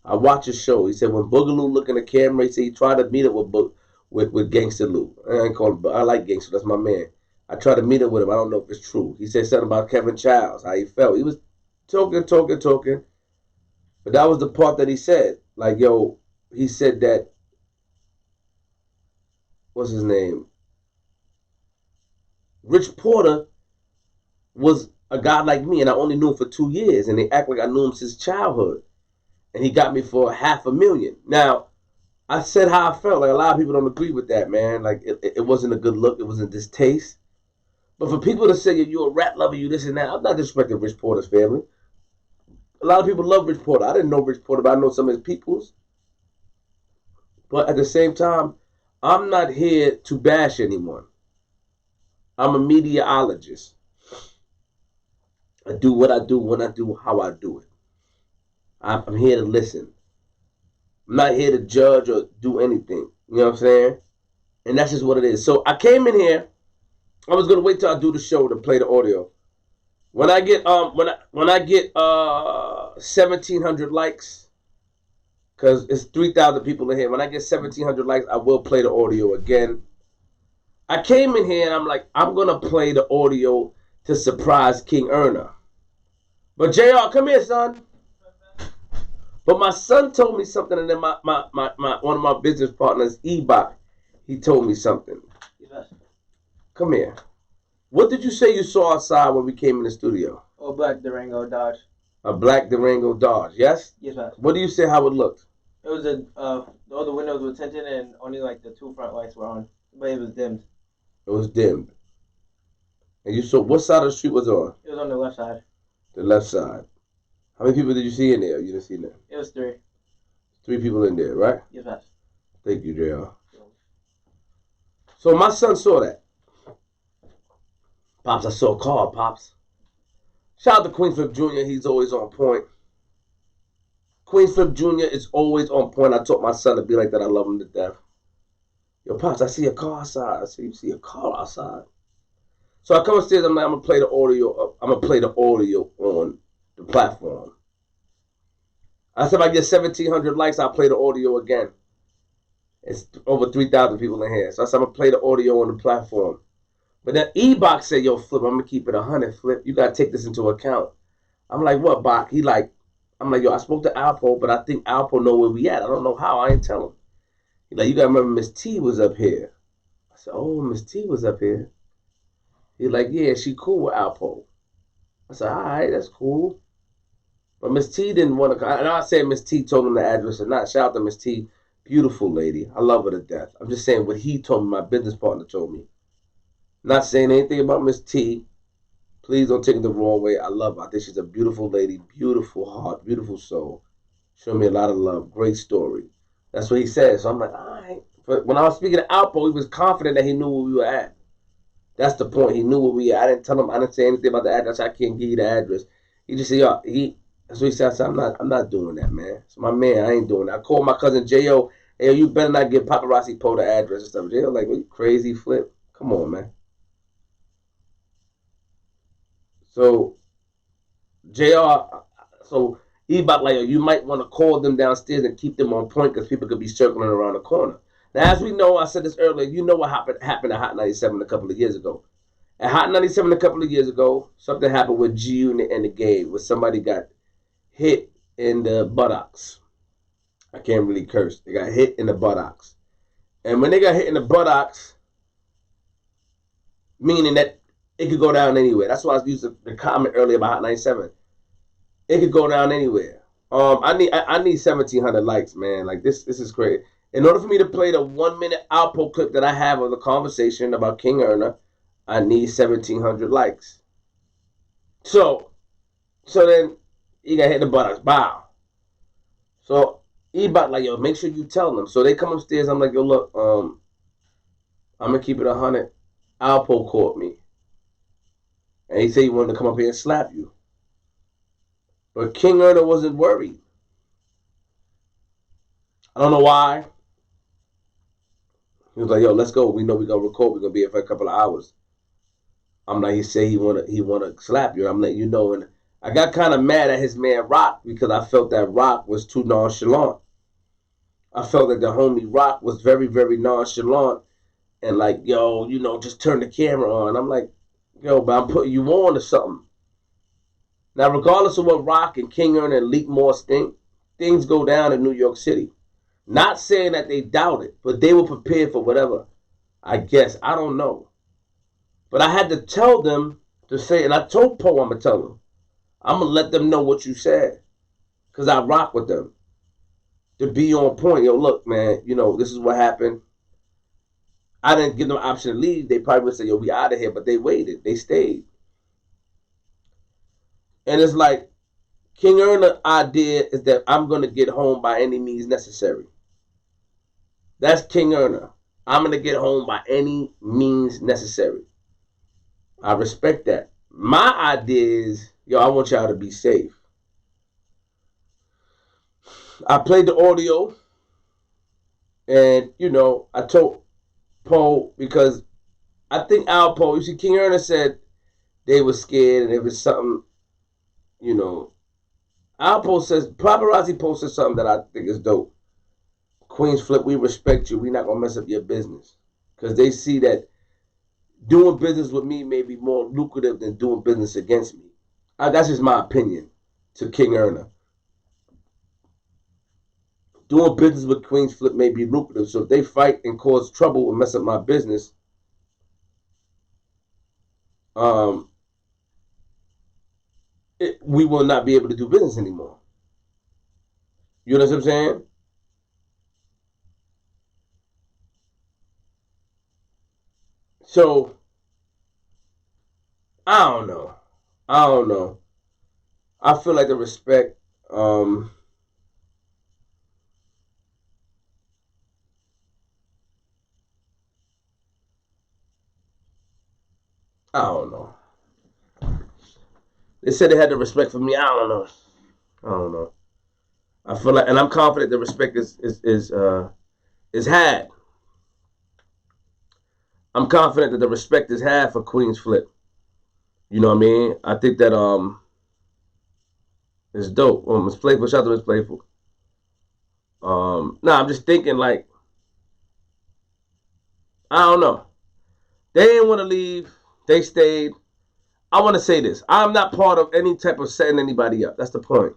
I watched his show. He said when Boogaloo looked in the camera, he said he tried to meet up with Gangsta Lou. I ain't call him, but I like Gangsta. That's my man. I tried to meet up with him. I don't know if it's true. He said something about Kevin Childs, how he felt. He was talking. But that was the part that he said. Like, yo, he said that, what's his name? Rich Porter was a guy like me, and I only knew him for 2 years, and they act like I knew him since childhood. And he got me for $500,000. Now, I said how I felt. Like, a lot of people don't agree with that, man. Like, it wasn't a good look. It was a distaste. But for people to say, you're a rat lover, you this and that, I'm not disrespecting Rich Porter's family. A lot of people love Rich Porter. I didn't know Rich Porter, but I know some of his peoples. But at the same time, I'm not here to bash anyone. I'm a meteorologist. I do what I do, when I do, how I do it. I'm here to listen. I'm not here to judge or do anything. You know what I'm saying? And that's just what it is. So I came in here. I was gonna wait till I do the show to play the audio. When I get 1,700 likes, because it's 3,000 people in here. When I get 1,700 likes, I will play the audio again. I came in here and I'm like, I'm gonna play the audio to surprise King Erna. But JR, come here, son. But my son told me something, and then my one of my business partners, Ebach, he told me something. Yes. Come here. What did you say you saw outside when we came in the studio? Oh, black Durango Dodge. A black Durango Dodge, yes? Yes, sir. What do you say how it looked? It was all the windows were tinted and only like the 2 front lights were on, but it was dimmed. It was dimmed. And you saw what side of the street was on? It was on the left side. The left side. How many people did you see in there? You didn't see there. It was 3. 3 people in there, right? Yes, sir. Thank you, JR. So my son saw that. Pops, I saw a car, Pops. Shout out to Queensflip Jr. He's always on point. Queensflip Jr. is always on point. I taught my son to be like that. I love him to death. Yo, Pops, I see a car outside. I said, you see a car outside? So I come upstairs. I'm like, I'm gonna play the audio. I'm gonna play the audio on the platform. I said, if I get 1,700 likes, I'll play the audio again. It's over 3,000 people in here. So I said, I'm gonna play the audio on the platform. But then E-Box said, yo, Flip, I'm gonna keep it 100, Flip. You gotta take this into account. I'm like, what, Bach? I'm like, yo, I spoke to Alpo, but I think Alpo know where we at. I don't know how. I ain't tell him. He's like, you gotta remember Miss T was up here. I said, oh, Miss T was up here. He's like, yeah, she cool with Alpo. I said, all right, that's cool. But Miss T didn't want to come. And I said Miss T told him the address or not. Shout out to Miss T. Beautiful lady. I love her to death. I'm just saying what he told me, my business partner told me. Not saying anything about Miss T. Please don't take it the wrong way. I love her. I think she's a beautiful lady, beautiful heart, beautiful soul. Showed me a lot of love. Great story. That's what he said. So I'm like, all right. But when I was speaking to Alpo, he was confident that he knew where we were at. That's the point. He knew where we were at. I didn't tell him. I didn't say anything about the address. I can't give you the address. He just said, yo, that's what he said. I said, I'm not doing that, man. It's my man. I ain't doing that. I called my cousin J.O. Hey, you better not give Paparazzi Po the address and stuff. J.O. like, what, you crazy, Flip? Come on, man. So, JR, so E-Bot like, you might want to call them downstairs and keep them on point because people could be circling around the corner. Now, as we know, I said this earlier, you know what happened at Hot 97 a couple of years ago. At Hot 97 a couple of years ago, something happened with G-Unit and the game where somebody got hit in the buttocks. I can't really curse. They got hit in the buttocks. And when they got hit in the buttocks, meaning that it could go down anywhere. That's why I was using the comment earlier about Hot 97. It could go down anywhere. I need 1,700 likes, man. Like this is great. In order for me to play the 1-minute Alpo clip that I have of the conversation about King Erna, I need 1,700 likes. So then he got hit in the buttocks. Bow. So E-Bot like, yo, make sure you tell them. So they come upstairs. I'm like, yo, look, I'm gonna keep it 100. Alpo caught me. And he said he wanted to come up here and slap you. But King Erna wasn't worried. I don't know why. He was like, yo, let's go. We know we're going to record. We're going to be here for a couple of hours. I'm like, he said he wanna slap you. I'm letting you know. And I got kind of mad at his man Rock because I felt that Rock was too nonchalant. I felt that the homie Rock was very, very nonchalant. And like, yo, you know, just turn the camera on. I'm like, yo, but I'm putting you on to something. Now, regardless of what Rock and King Erna and Leak Morse think, things go down in New York City. Not saying that they doubt it, but they were prepared for whatever. I guess. I don't know. But I had to tell them to say, and I told Poe I'm going to tell them. I'm going to let them know what you said. Because I rock with them. To be on point. Yo, look, man, you know, this is what happened. I didn't give them an option to leave. They probably would say, yo, we out of here. But they waited. They stayed. And it's like, King Erna's idea is that I'm going to get home by any means necessary. That's King Erna. I'm going to get home by any means necessary. I respect that. My idea is, yo, I want y'all to be safe. I played the audio. And, you know, I told Poe because I think Alpo, you see, King Erna said they were scared and it was something, you know. Alpo says, Paparazzi posted something that I think is dope. Queensflip, we respect you. We're not going to mess up your business. Because they see that doing business with me may be more lucrative than doing business against me. That's just my opinion to King Erna. Doing business with Queensflip may be lucrative. So if they fight and cause trouble and mess up my business, we will not be able to do business anymore. You know what I'm saying? So I don't know. I don't know. I feel like the respect. I don't know. They said they had the respect for me. I don't know. I don't know. I feel like, and I'm confident the respect is had. I'm confident that the respect is had for Queen's Flip. You know what I mean? I think that it's dope. Miss Playful, shout out to Miss Playful. I'm just thinking like, I don't know. They didn't want to leave. They stayed. I want to say this. I'm not part of any type of setting anybody up. That's the point.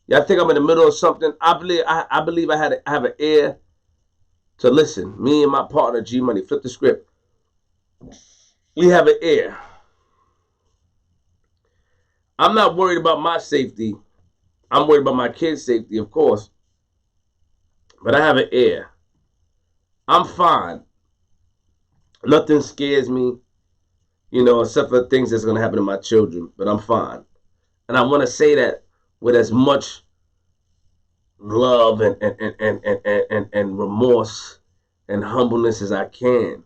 Yeah, I think I'm in the middle of something. I believe I have an ear to listen. Me and my partner G Money, flip the script. We have an ear. I'm not worried about my safety. I'm worried about my kids' safety, of course. But I have an ear. I'm fine. Nothing scares me, except for things that's going to happen to my children. But I'm fine. And I want to say that with as much love and remorse and humbleness as I can.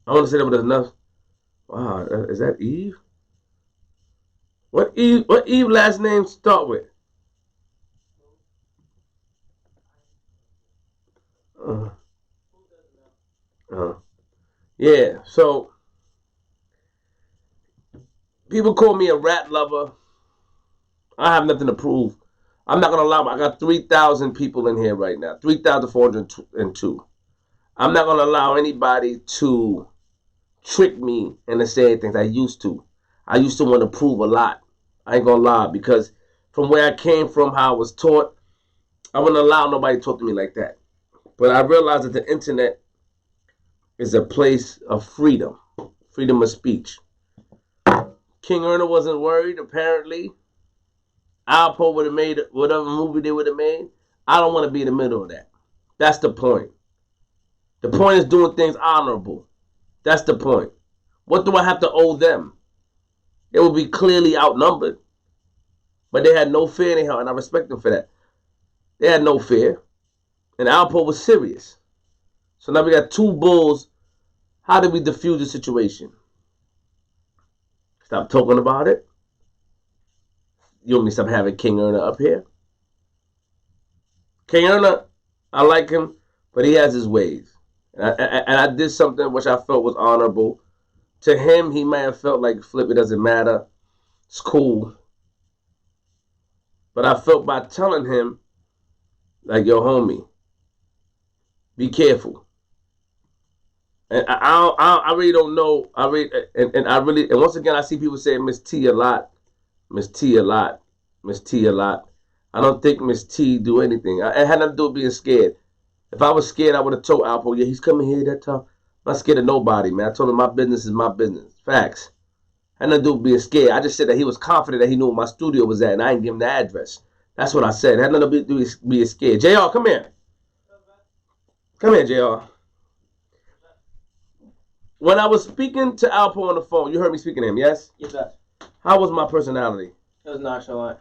I want to say that with enough. Wow, is that Eve? What Eve last name start with? Yeah, so people call me a rat lover. I have nothing to prove. I'm not going to lie. I got 3,000 people in here right now. 3,402. I'm not going to allow anybody to trick me into saying things I used to. I used to want to prove a lot. I ain't going to lie, because from where I came from, how I was taught, I wouldn't allow nobody to talk to me like that. But I realized that the internet is a place of freedom of speech. King Erna wasn't worried, apparently. Alpo would have made whatever movie they would have made. I don't want to be in the middle of that. That's the point. The point is doing things honorable. That's the point. What do I have to owe them? They will be clearly outnumbered. But they had no fear anyhow, and I respect them for that. They had no fear. And Alpo was serious. So now we got two bulls. How did we diffuse the situation? Stop talking about it. You want me to stop having King Erna up here? King Erna, I like him, but he has his ways. And I did something which I felt was honorable. To him, he may have felt like, Flip, it doesn't matter. It's cool. But I felt by telling him, like, yo, homie, be careful. And I really don't know. And once again, I see people saying Miss T a lot. Miss T a lot. Miss T a lot. I don't think Miss T do anything. It had nothing to do with being scared. If I was scared, I would have told Alpo, yeah, he's coming here that time. I'm not scared of nobody, man. I told him my business is my business. Facts. Had nothing to do with being scared. I just said that he was confident that he knew where my studio was at, and I didn't give him the address. That's what I said. It had nothing to do with being scared. JR, come here. Come here, JR. When I was speaking to Alpo on the phone, you heard me speaking to him, yes? Yes, sir. How was my personality? It was nonchalant.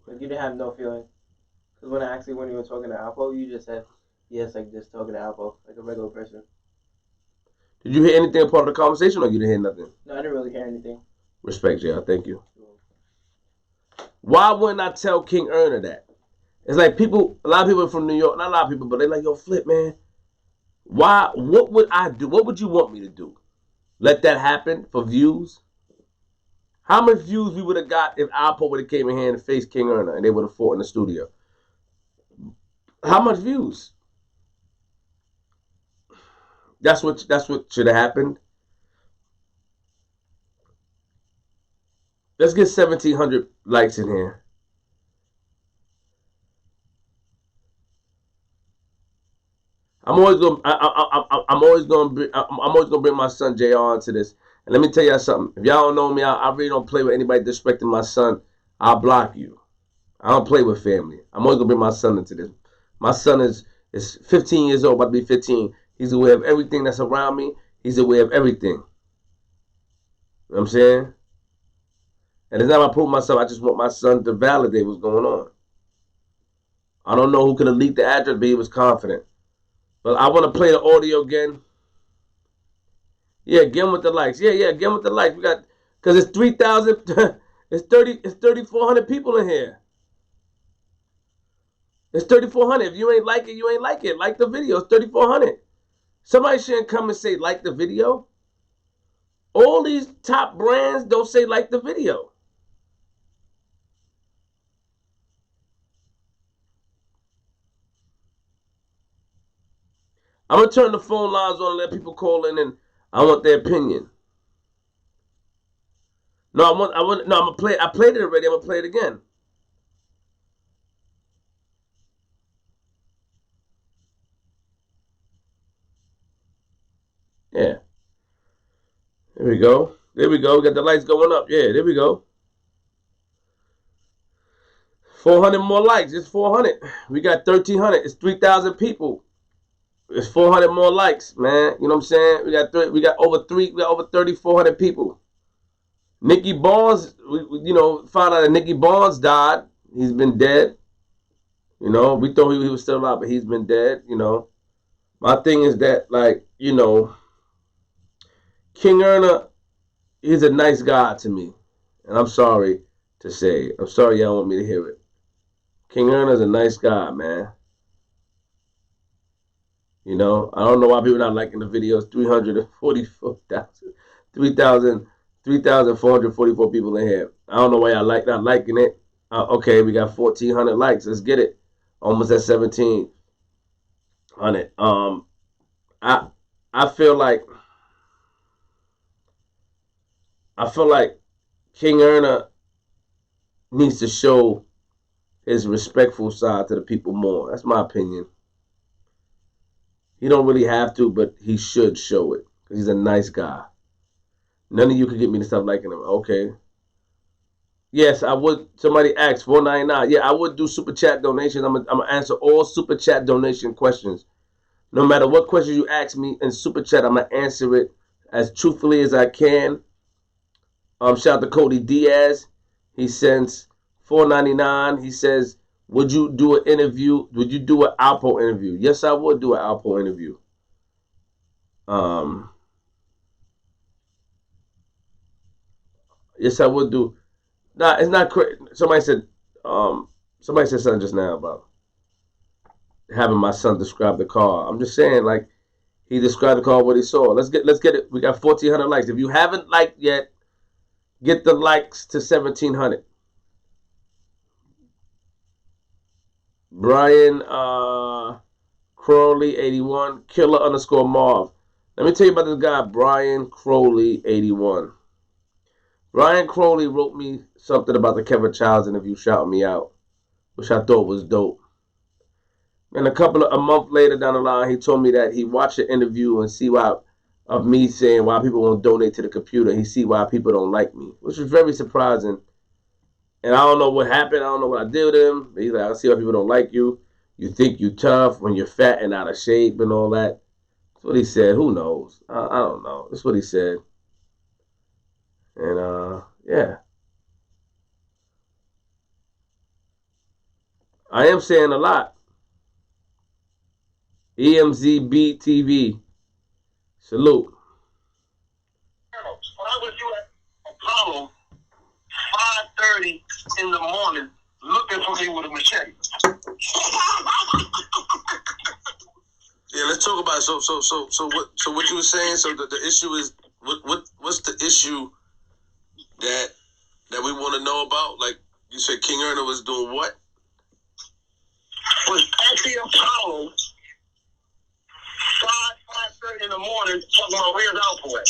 Like, you didn't have no feeling. Because when you were talking to Alpo, you just said, yes, like just talking to Alpo, like a regular person. Did you hear anything part of the conversation, or you didn't hear nothing? No, I didn't really hear anything. Respect, JR. Thank you. Why wouldn't I tell King Erna that? It's like a lot of people from New York, not a lot of people, but they're like, yo, Flip, man. What would I do? What would you want me to do? Let that happen for views? How much views we would have got if Alpo would have came in here and faced King Erna and they would have fought in the studio? How much views? That's what should have happened. Let's get 1,700 likes in here. I'm always gonna bring my son JR into this. And let me tell y'all something. If y'all don't know me, I really don't play with anybody disrespecting my son. I'll block you. I don't play with family. I'm always gonna bring my son into this. My son is 15 years old, about to be 15. He's aware of everything that's around me. He's aware of everything. You know what I'm saying? And it's not about proving myself. I just want my son to validate what's going on. I don't know who could have leaked the address, but he was confident. But I want to play the audio again. Yeah, get him with the likes. Yeah, get him with the likes. We got, because it's 3,000, it's 3,400 people in here. It's 3,400. If you ain't like it, you ain't like it. Like the video. It's 3,400. Somebody shouldn't come and say like the video. All these top brands don't say like the video. I'm gonna turn the phone lines on and let people call in, and I want their opinion. No, I'm gonna play. I played it already. I'm gonna play it again. Yeah. There we go. There we go. We got the lights going up. Yeah, there we go. 400 more likes. It's 400. We got 1,300. It's 3,000 people. It's 400 more likes, man. You know what I'm saying? We got over 3,400 people. Nicky Barnes, we found out that Nicky Barnes died. He's been dead. You know, we thought he was still alive, but he's been dead. You know, my thing is that, like, you know, King Erna, he's a nice guy to me, and I'm sorry to say, I'm sorry y'all want me to hear it. King Erna's a nice guy, man. You know, I don't know why people not liking the videos. 3,444 people in here. I don't know why y'all not liking it. Okay, we got 1,400 likes. Let's get it. Almost at 1,700. I feel like King Erna needs to show his respectful side to the people more. That's my opinion. He don't really have to, but he should show it because he's a nice guy. None of you could get me to stop liking him. Okay. Yes, I would. Somebody asked $4.99. Yeah, I would do super chat donations. I'm gonna answer all super chat donation questions. No matter what question you ask me in super chat, I'm gonna answer it as truthfully as I can. Shout out to Cody Diaz. He sends $4.99. He says, would you do an interview? Would you do an Alpo interview? Yes, I would do an Alpo interview. Yes, I would do. Nah, it's not crazy. Somebody said something just now about having my son describe the car. I'm just saying, like, he described the car, what he saw. Let's get it. We got 1,400 likes. If you haven't liked yet, get the likes to 1,700. Brian Crowley 81, Killer _ Marv. Let me tell you about this guy, Brian Crowley 81. Brian Crowley wrote me something about the Kevin Childs interview, shouting me out, which I thought was dope. And a month later down the line, he told me that he watched the interview and see why, of me saying why people won't donate to the computer. He see why people don't like me, which was very surprising. And I don't know what happened. I don't know what I did with him. But he's like, I see why people don't like you. You think you tough when you're fat and out of shape and all that. That's what he said. Who knows? I don't know. That's what he said. And, yeah. I am saying a lot. EMZB TV. Salute. When I was you at Apollo, 5:30 in the morning, looking for me with a machete. Yeah, let's talk about it. So what you were saying. So the issue is what's the issue that we want to know about? Like you said, King Erna was doing what? Was at the Apollo 5:30 in the morning, talking about where's Alpo at.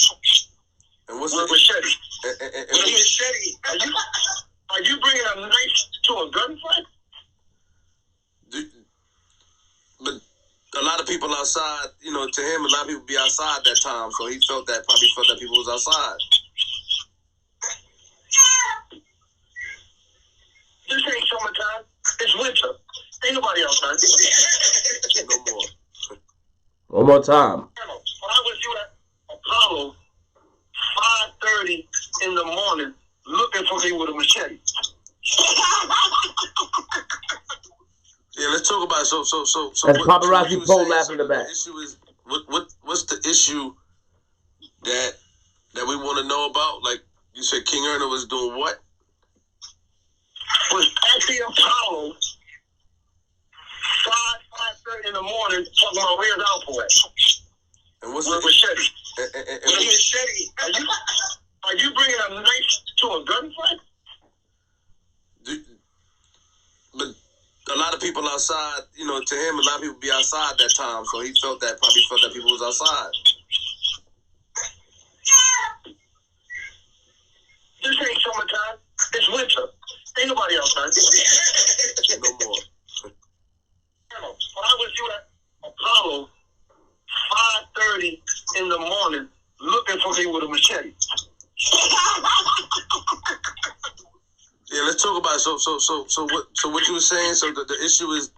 And what's with a machete? With a machete. Are you bringing a knife to a gunfight? But a lot of people outside, to him, a lot of people be outside that time, so he probably felt that people was outside. This ain't summertime. nobody else, man. No more. One more time. When I was you at Apollo, 5:30 in the morning, looking for me with a machete. Yeah, let's talk about it. So That's what paparazzi you were Poe saying, laughing in the back. The issue is what's the issue that we want to know about? Like you said, King Erna was doing what? Was at the Apollo, 5:30 in the morning, talking about where's Alpo at. And what's With a the machete. and With a machete. Are you bringing a knife to a gunfight? But a lot of people outside, you know, to him, a lot of people be outside that time, so he probably felt that people was outside. This ain't summertime. It's winter. Ain't nobody else, man. No more. When I was you at Apollo, 5:30 in the morning, looking for me with a machete. Yeah, let's talk about it. So what you were saying. So the issue is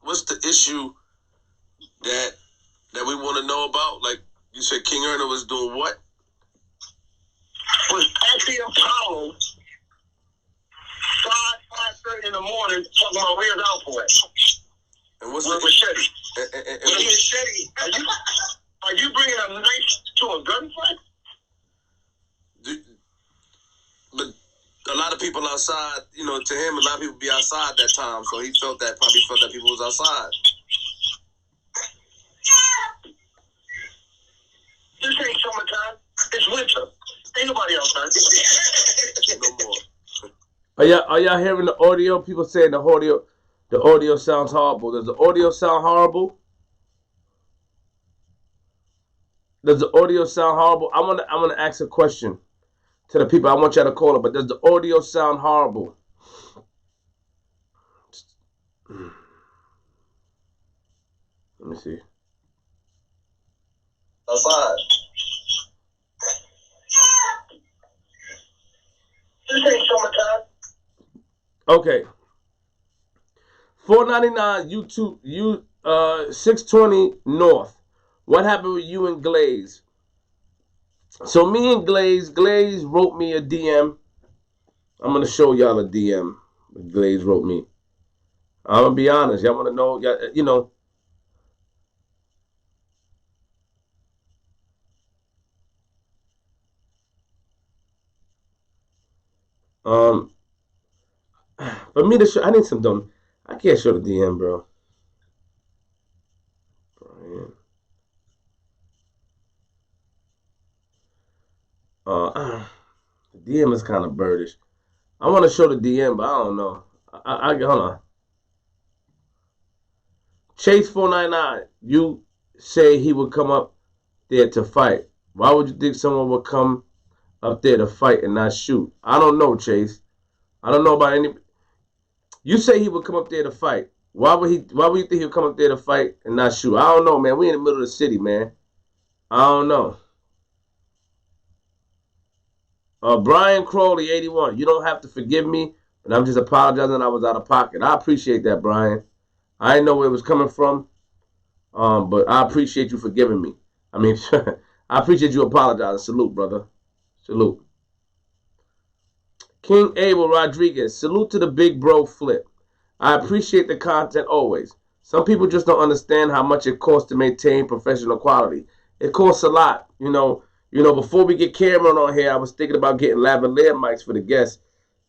what's the issue that we want to know about? Like you said, King Erna was doing what? Was at the Apollo, 5:30 in the morning, talking about where's Alpo at. And what's With a the machete. and With a machete. Are you bringing a knife to a gunfight? But a lot of people outside, you know, to him, a lot of people be outside that time, so he probably felt that people was outside. This ain't summertime. It's winter. Ain't nobody else, man. No more. Are y'all hearing the audio? People saying the audio sounds horrible. Does the audio sound horrible? Does the audio sound horrible? I want to ask a question to the people. I want y'all to call it, but does the audio sound horrible? Let me see. Outside. This ain't summertime. Okay. $4.99 YouTube 620 North. What happened with you and Glaze? So me and Glaze wrote me a DM. I'm gonna show y'all a DM Glaze wrote me. I'm gonna be honest. Y'all wanna know? You know. For me to show, I need some dumb. I can't show the DM, bro. Brian. The DM is kind of birdish. I want to show the DM, but I don't know. I hold on. Chase 499. You say he would come up there to fight. Why would you think someone would come up there to fight and not shoot? I don't know, Chase. I don't know about any. You say he would come up there to fight. Why would you think he would come up there to fight and not shoot? I don't know, man. We in the middle of the city, man. I don't know. Brian Crowley, 81. You don't have to forgive me, but I'm just apologizing I was out of pocket. I appreciate that, Brian. I didn't know where it was coming from, but I appreciate you forgiving me. I mean, I appreciate you apologizing. Salute, brother. Salute. King Abel Rodriguez. Salute to the big bro flip. I appreciate the content always. Some people just don't understand how much it costs to maintain professional quality. It costs a lot, you know. Before we get Cameron on here, I was thinking about getting lavalier mics for the guests.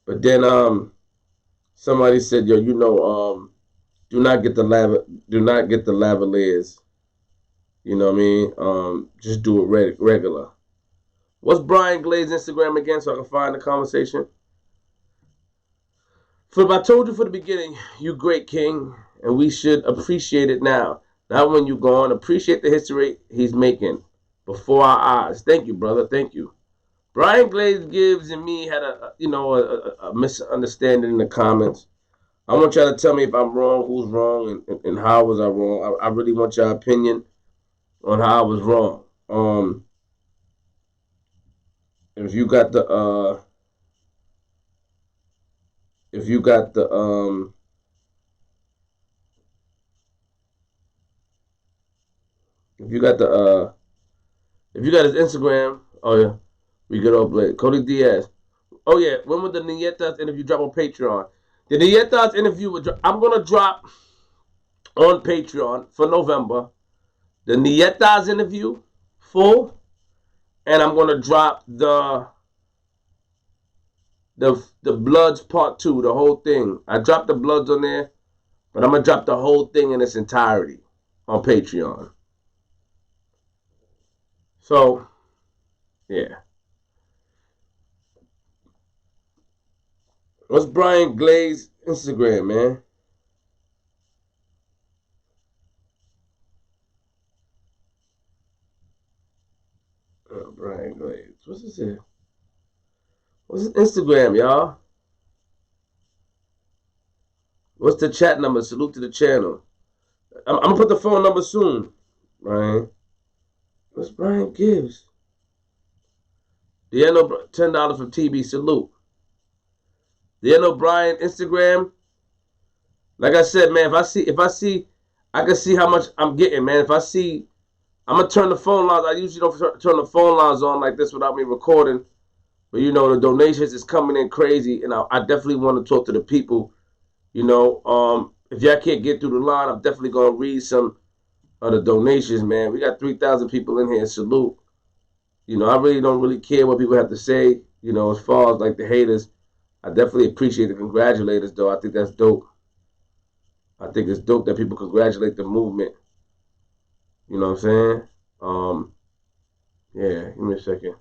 But then somebody said, yo, do not get the lavaliers. You know what I mean? Just do it regular. What's Brian Glaze Instagram again so I can find the conversation? Flip, I told you for the beginning, you great king, and we should appreciate it now. Not when you're gone. Appreciate the history he's making before our eyes. Thank you, brother. Thank you. Brian Glaze Gibbs and me had a misunderstanding in the comments. I want y'all to tell me if I'm wrong, who's wrong, and how was I wrong. I really want your opinion on how I was wrong. If you got the If you got his Instagram, oh yeah, we good old Blake. Cody Diaz. Oh yeah, when would the Nietas interview drop on Patreon? The Nietas interview I'm gonna drop on Patreon for November. The Nietas interview full, and I'm gonna drop the Bloods part 2, the whole thing. I dropped the Bloods on there, but I'm gonna drop the whole thing in its entirety on Patreon. So, yeah. What's Brian Glaze Instagram, man? Oh, Brian Glaze. What's this here? What's his Instagram, y'all? What's the chat number? Salute to the channel. I'm gonna put the phone number soon, Brian. What's Brian Gibbs? Deanna, $10 from TB. Salute. Deanna Brian Instagram. Like I said, man, if I see, I can see how much I'm getting, man. If I see, I'm gonna turn the phone lines. I usually don't turn the phone lines on like this without me recording. But you know, the donations is coming in crazy, and I definitely want to talk to the people. You know, if y'all can't get through the line, I'm definitely gonna read some of the donations, man. We got 3,000 people in here. Salute. You know, I really don't care what people have to say. You know, as far as like the haters, I definitely appreciate the congratulators, though. I think that's dope. I think it's dope that people congratulate the movement. You know what I'm saying? Yeah, give me a second.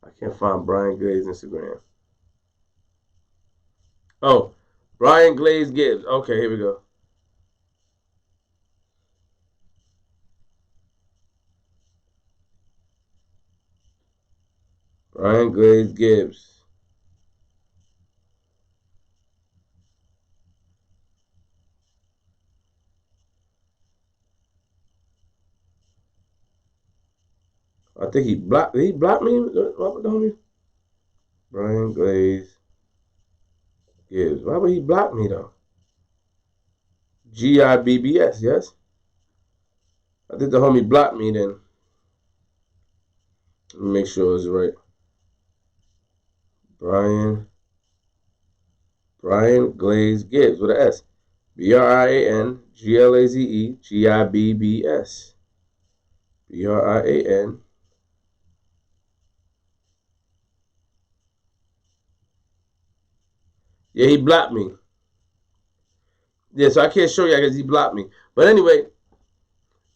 I can't find Brian Glaze Instagram. Oh, Brian Glaze Gibbs. Okay, here we go. Brian Glaze Gibbs. I think he blocked. Did he block me? What was the homie? Brian Glaze Gibbs. Why would he block me though? GIBBS, yes. I think the homie blocked me then. Let me make sure it's right. Brian Glaze Gibbs with an S. BRIAN GLAZE GIBBS. BRIAN. Yeah, he blocked me. Yeah, so I can't show you because he blocked me. But anyway,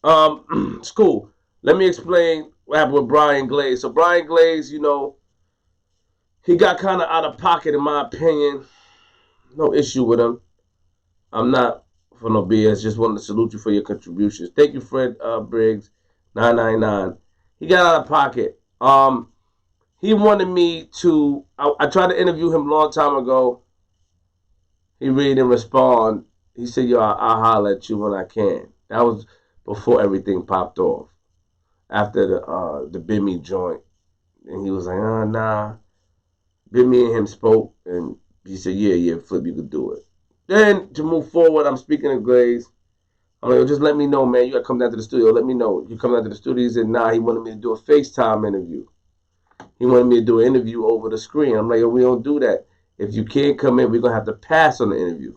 it's cool. Let me explain what happened with Brian Glaze. So Brian Glaze, you know, he got kind of out of pocket in my opinion. No issue with him. I'm not for no BS. Just wanted to salute you for your contributions. Thank you, Fred Briggs, 999. He got out of pocket. He wanted me to. I tried to interview him a long time ago. He really didn't respond. He said, "Yo, I'll holler at you when I can." That was before everything popped off. After the Bimmy joint, and he was like, "Nah." Bimmy and him spoke, and he said, "Yeah, Flip, you could do it." Then to move forward, I'm speaking to Glaze. I'm like, just let me know, man. You gotta come down to the studio. Let me know. You come down to the studio. He said, "Nah." He wanted me to do a FaceTime interview. He wanted me to do an interview over the screen. I'm like, "Yo, we don't do that. If you can't come in, we're gonna have to pass on the interview."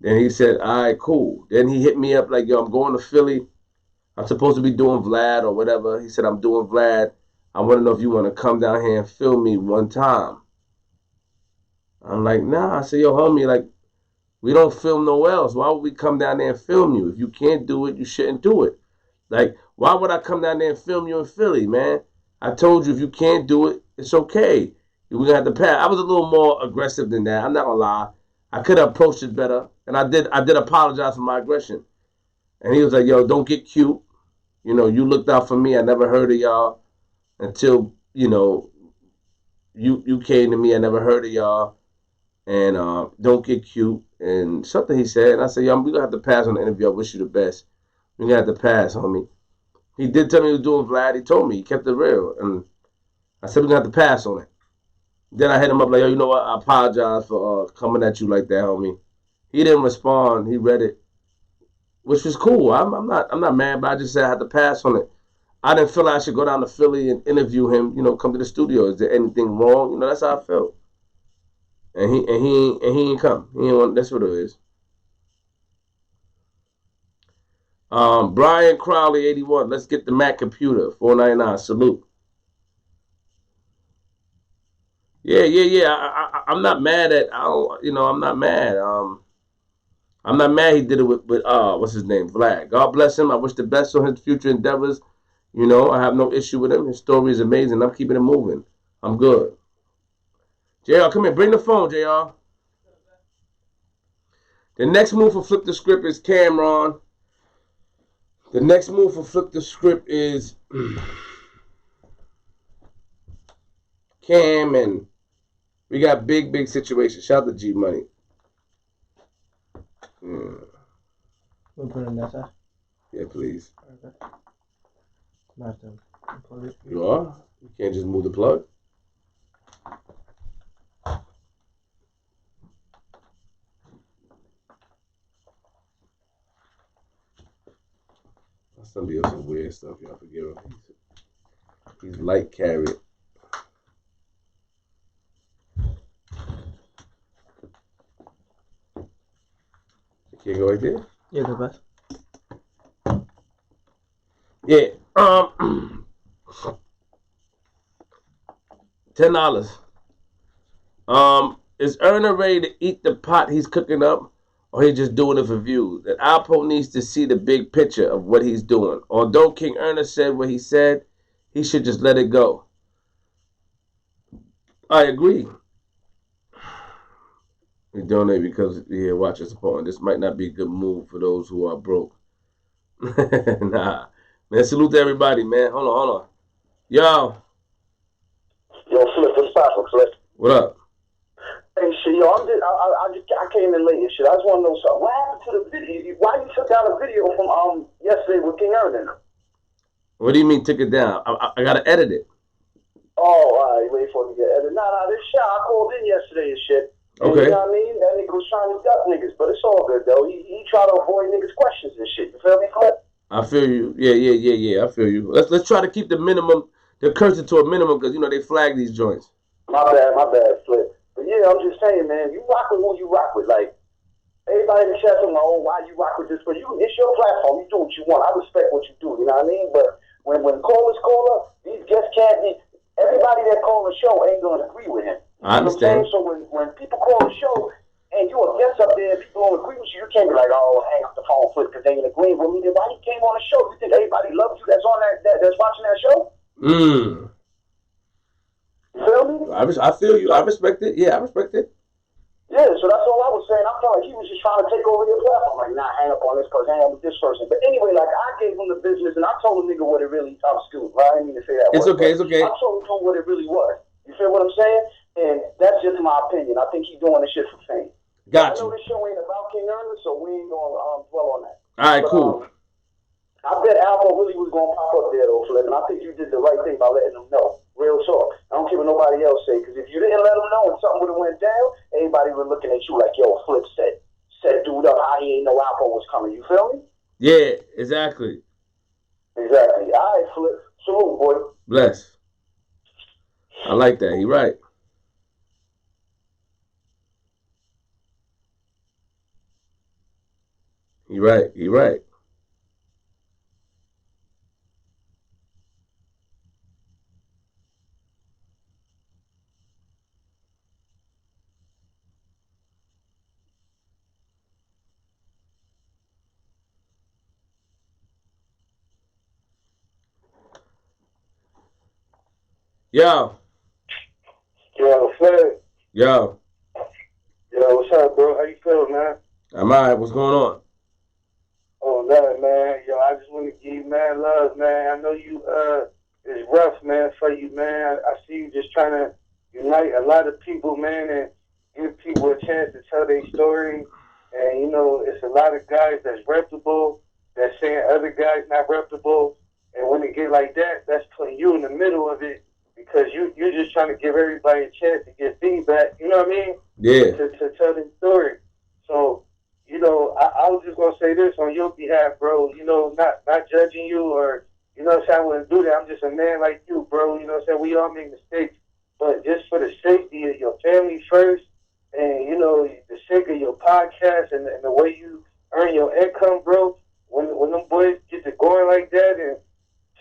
Then he said, "All right, cool." Then he hit me up like, "Yo, I'm going to Philly. I'm supposed to be doing Vlad or whatever." He said, "I'm doing Vlad. I want to know if you want to come down here and film me one time." I'm like, "Nah." I said, "Yo, homie, like, we don't film nowhere else. Why would we come down there and film you? If you can't do it, you shouldn't do it. Like, why would I come down there and film you in Philly, man? I told you if you can't do it, it's okay. We're gonna have to pass." I was a little more aggressive than that. I'm not gonna lie. I could have approached it better, and I did apologize for my aggression. And he was like, "Yo, don't get cute. You know, you looked out for me. I never heard of y'all until, you know, you came to me. I never heard of y'all. And don't get cute." And something he said, and I said, "Yo, we're gonna have to pass on the interview. I wish you the best. We're gonna have to pass, homie." He did tell me he was doing Vlad. He told me. He kept it real. And I said, "We're gonna have to pass on it." Then I hit him up like, "Yo, you know what? I apologize for coming at you like that, homie. He didn't respond. He read it, which was cool. I'm not mad, but I just said I had to pass on it. I didn't feel like I should go down to Philly and interview him. Come to the studio. Is there anything wrong? That's how I felt. And he ain't come. He ain't want. That's what it is. Brian Crowley, 81. Let's get the Mac computer. 499. Salute. Yeah. I'm not mad at. I'm not mad. I'm not mad he did it with what's his name, Vlad. God bless him. I wish the best on his future endeavors. I have no issue with him. His story is amazing. I'm keeping it moving. I'm good. JR, come here. Bring the phone, JR. The next move for Flip the Script is Cameron. The next move for Flip the Script is Cam, and we got big situations. Shout out to G Money. We'll put it on that side. Yeah, please. Okay. I have to plug it. You are? You can't just move the plug? Somebody else some weird stuff, y'all forgive him. He's light carried. You can't go right there? Yeah, the best. Yeah. $10. Is Erna ready to eat the pot he's cooking up, or he just doing it for views? That Alpo needs to see the big picture of what he's doing. Although King Erna said what he said, he should just let it go. I agree. We donate because we here watching support. This might not be a good move for those who are broke. Nah. Man, salute to everybody, man. Hold on. Yo, Flip, what's poppin', Flip? what up? Hey, shit, yo, I came in late and shit. I just want to know something. What happened to the video? Why you took down a video from yesterday with King Erden? What do you mean took it down? I gotta edit it. Oh, all right, wait for it to get edited. Nah, this shit, I called in yesterday and shit. And Okay. you know what I mean? That nigga was trying to duck niggas, but it's all good, though. He tried to avoid niggas' questions and shit. You feel me, Flip? I feel you. Yeah. I feel you. Let's try to keep the cursor to a minimum because they flag these joints. My bad, Flip. But yeah, I'm just saying, man, you rock with who you rock with. Like, everybody in the chat talking about, oh, why you rock with this? But it's your platform. You do what you want. I respect what you do. You know what I mean? But when callers call up, these guests can't be. Everybody that call the show ain't going to agree with him. I understand. So when people call the show and you a guest up there and people don't agree with you, you can't be like, oh, hang up the phone, Flip, because they ain't agreeing with me. Then why you came on the show? You think everybody loves you that's on that's watching that show? You feel me? I feel you. I respect it. Yeah, I respect it. Yeah, so that's all I was saying. I felt like he was just trying to take over your platform. Like, nah, hang up on this person, hang up with this person. But anyway, like, I gave him the business, and I told him, nigga, what it really, I'm stupid, right? I didn't mean to say that It's word, okay, it's okay. I told him what it really was. You feel what I'm saying? And that's just my opinion. I think he's doing this shit for fame. Got I know you. this show ain't about King Ernest, so we ain't going to dwell on that. All right, But, cool. I bet Alpo really was going to pop up there, though, Flip, and I think you did the right thing by letting them know. Real talk. I don't care what nobody else say, because if you didn't let them know and something would have went down, everybody was looking at you like, yo, Flip set dude up how he ain't know Alpo was coming. You feel me? Yeah, exactly. Exactly. All right, Flip. Salute, boy. Bless. I like that. He right. He right. Yo, Flip. yo. Yo, what's up, bro? How you feeling, man? I'm all right. What's going on? Oh, nothing, man. Yo, I just want to give you mad love, man. I know you, it's rough, man, for you, man. I see you just trying to unite a lot of people, man, and give people a chance to tell their story. And, it's a lot of guys that's reputable, that's saying other guys not reputable. And when it get like that, that's putting you in the middle of it because you're just trying to give everybody a chance to get feedback, you know what I mean? Yeah. To tell their story. So I was just gonna say this on your behalf, bro. You know, not judging you or you know what I'm saying, I wouldn't do that. I'm just a man like you, bro. You know what I'm saying? We all make mistakes. But just for the safety of your family first and, you know, the sake of your podcast and the way you earn your income, bro, when them boys get to going like that and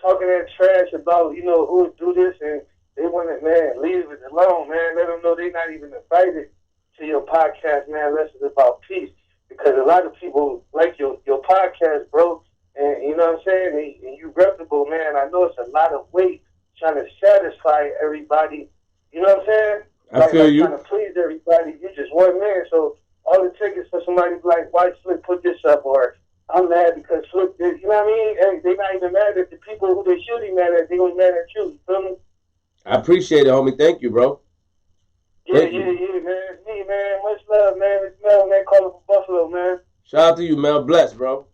talking that trash about, you know, who would do this and they want to, man, leave it alone, man. Let them know they're not even invited to your podcast, man, unless it's about peace. Because a lot of people like your podcast, bro, and you know what I'm saying? And you reputable, man. I know it's a lot of weight trying to satisfy everybody. You know what I'm saying? I feel you. Trying to please everybody. You're just one man. So all it takes is for somebody to be like, why Slick put this up? Or I'm mad because Slick did. You know what I mean? And they're not even mad at the people who they should be mad at. They're going to be mad at you. You feel me? I appreciate it, homie. Thank you, bro. Yeah, man. It's me, man. Much love, man. It's Mel, man. Calling from Buffalo, man. Shout out to you, Mel. Bless, bro.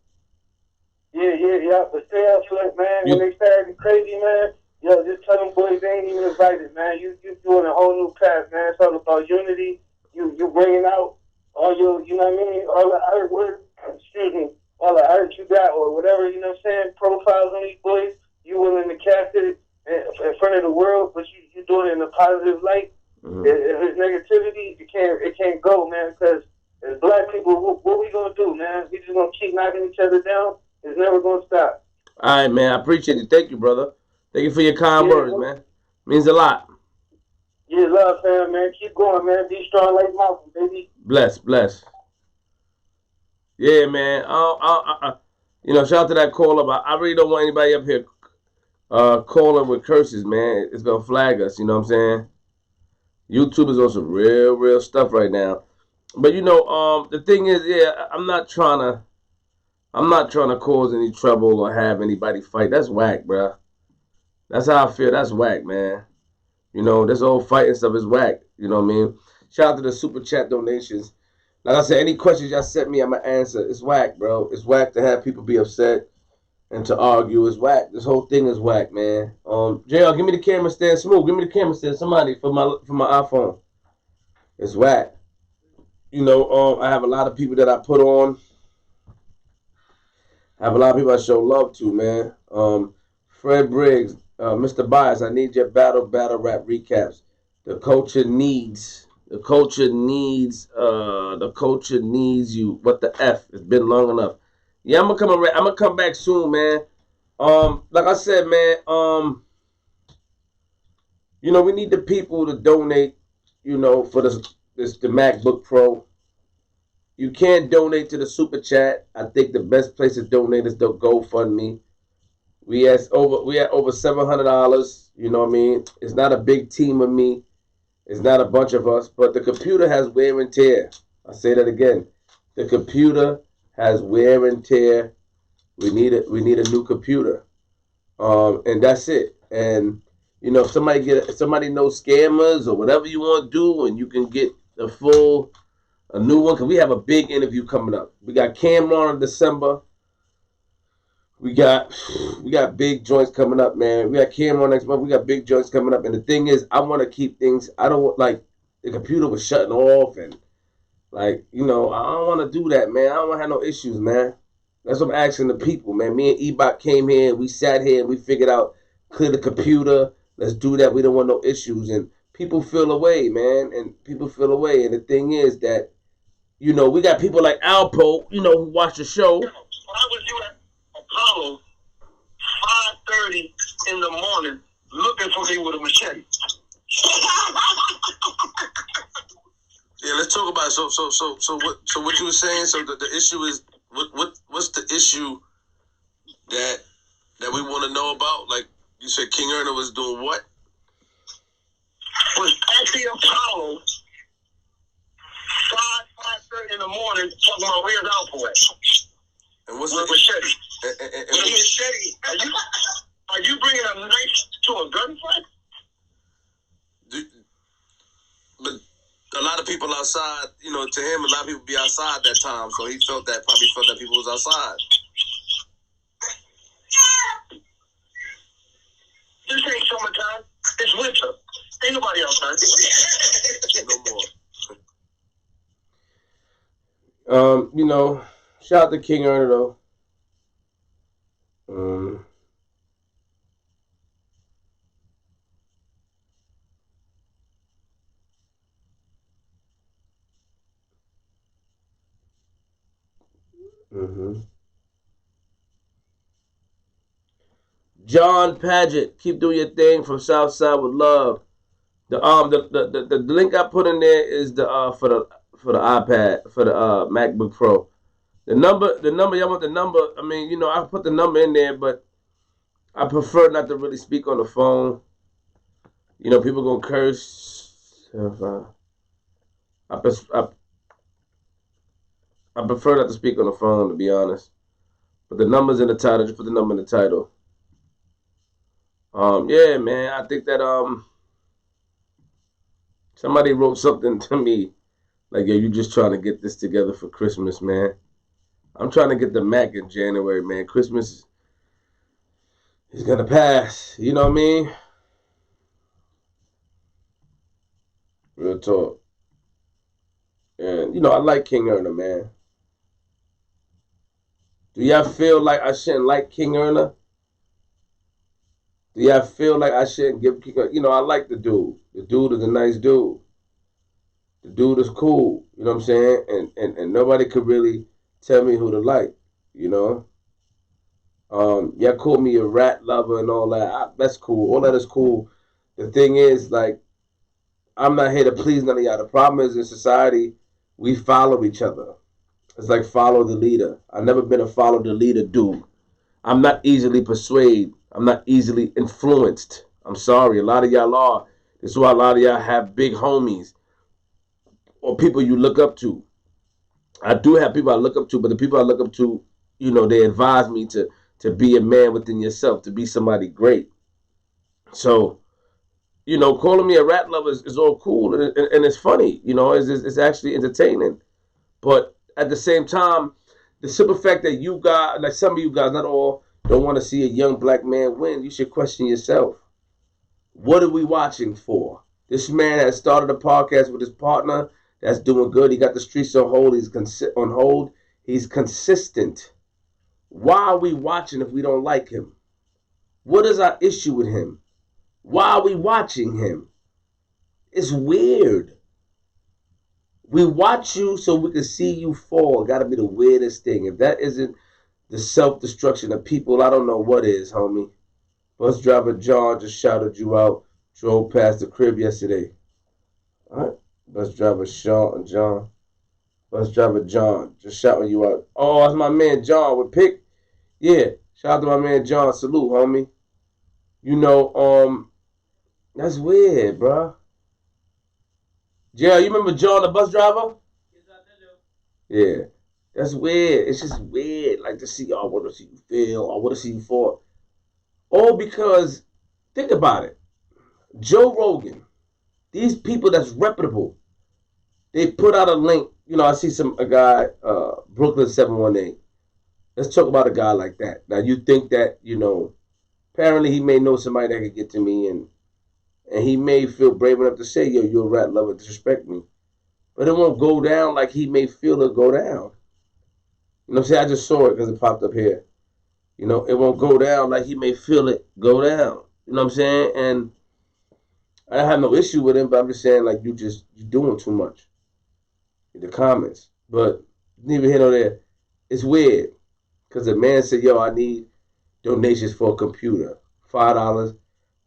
Yeah. But stay up, Slick, man. When they start acting crazy, man, yo, just tell them boys they ain't even invited, man. You doing a whole new path, man. It's all about unity. You bringing out all your, you know what I mean, all the artwork, all the art you got or whatever, you know what I'm saying, profiles on these boys. You willing to cast it in front of the world, but you doing it in a positive light. Mm-hmm. If it's negativity, it can't go, man, because as black people, what we going to do, man? We just going to keep knocking each other down? It's never going to stop. All right, man. I appreciate it. Thank you, brother. Thank you for your kind words, man. Means a lot. Yeah, love, fam, man. Keep going, man. Be strong like Malcolm, baby. Bless. Yeah, man. You know, shout out to that caller. But I really don't want anybody up here calling with curses, man. It's gonna flag us. You know what I'm saying? YouTube is on some real stuff right now. But you know, the thing is, yeah, I'm not trying to cause any trouble or have anybody fight. That's whack, bruh. That's how I feel. That's whack, man. You know, this whole fighting stuff is whack. You know what I mean? Shout out to the super chat donations. Like I said, any questions y'all sent me, I'm going to answer. It's whack, bro. It's whack to have people be upset and to argue. It's whack. This whole thing is whack, man. JR, give me the camera stand. Smooth, give me the camera stand. Somebody for my iPhone. It's whack. You know, I have a lot of people that I put on. I have a lot of people I show love to, man. Fred Briggs, Mr. Bias, I need your battle rap recaps. The culture needs you. What the F? It's been long enough. Yeah, I'm gonna come back soon, man. Like I said, man, you know, we need the people to donate, you know, for the MacBook Pro. You can't donate to the super chat. I think the best place to donate is the GoFundMe. We at over $700. You know what I mean? It's not a big team of me. It's not a bunch of us, but the computer has wear and tear. I'll say that again. The computer has wear and tear. We need a new computer. And that's it. And you know, if somebody knows scammers or whatever you want to do, and you can get a new one, because we have a big interview coming up. We got Cameron in December. We got big joints coming up, man. We got Cameron next month. We got big joints coming up. And the thing is, I want to keep things. I don't want, like, the computer was shutting off. And, like, you know, I don't want to do that, man. I don't want to have no issues, man. That's what I'm asking the people, man. Me and Ebot came here. And we sat here and we figured out, clear the computer. Let's do that. We don't want no issues. And people feel away, man. And people feel away. And the thing is that, you know, we got people like Alpo, you know, who watch the show. When I was you at Apollo, 5:30 in the morning, looking for me with a machete. Yeah, let's talk about it. So what you were saying? So the issue is what's the issue that we want to know about? Like you said, King Erna was doing what? Was at the Apollo 5:30 in the morning talking about where's Alpo at? And what's with a machete? With a machete? Are you bringing a knife to a gunfight? But a lot of people outside, you know, to him, a lot of people be outside that time, so he probably felt that people was outside. This ain't summertime. It's winter. Ain't nobody outside. No more. You know, Shout out to King Earner though. John Paget, keep doing your thing from Southside with love. The link I put in there is the for the iPad, for the MacBook Pro. The number, y'all want the number? I mean, you know, I put the number in there, but I prefer not to really speak on the phone. You know, people gonna curse. I prefer not to speak on the phone, to be honest. But the number's in the title. Just put the number in the title. Yeah, man. I think that somebody wrote something to me like, "Yo, you just trying to get this together for Christmas, man." I'm trying to get the Mac in January, man. Christmas is gonna pass. You know what I mean? Real talk. And you know, I like King Earner, man. Do y'all feel like I shouldn't like King Earner? Do y'all feel like I shouldn't give King Earner? You know, I like the dude. The dude is a nice dude. The dude is cool. You know what I'm saying? And nobody could really tell me who to like. You know? Y'all call me a rat lover and all that. That's cool. All that is cool. The thing is, like, I'm not here to please none of y'all. The problem is in society, we follow each other. It's like follow the leader. I've never been a follow the leader dude. I'm not easily persuaded. I'm not easily influenced. I'm sorry. A lot of y'all are. This is why a lot of y'all have big homies or people you look up to. I do have people I look up to, but the people I look up to, you know, they advise me to be a man within yourself, to be somebody great. So, you know, calling me a rat lover is all cool and it's funny. You know, it's actually entertaining. But at the same time, the simple fact that you guys, like some of you guys, not all, don't want to see a young black man win, you should question yourself. What are we watching for? This man has started a podcast with his partner that's doing good. He got the streets on hold. He's consistent. Why are we watching if we don't like him? What is our issue with him? Why are we watching him? It's weird. We watch you so we can see you fall. Got to be the weirdest thing. If that isn't the self-destruction of people, I don't know what is, homie. Bus driver John just shouted you out. Drove past the crib yesterday. All right. Bus driver John. Bus driver John just shouting you out. Oh, that's my man John with Pick. Yeah. Shout out to my man John. Salute, homie. You know, that's weird, bro. Gerald, you remember John, the bus driver? Yes, I do. Yeah. That's weird. It's just weird. Like to see, I want to see you fail. I want to see you fall. All because, think about it. Joe Rogan, these people that's reputable, they put out a link. You know, I see a guy, Brooklyn 718. Let's talk about a guy like that. Now, you think that, you know, apparently he may know somebody that could get to me and he may feel brave enough to say, yo, you're a rat lover, disrespect me. But it won't go down like he may feel it go down. You know what I'm saying? I just saw it because it popped up here. You know, it won't go down like he may feel it go down. You know what I'm saying? And I have no issue with him, but I'm just saying, like, you're doing too much in the comments. But neither here nor there. It's weird because the man said, yo, I need donations for a computer. $5,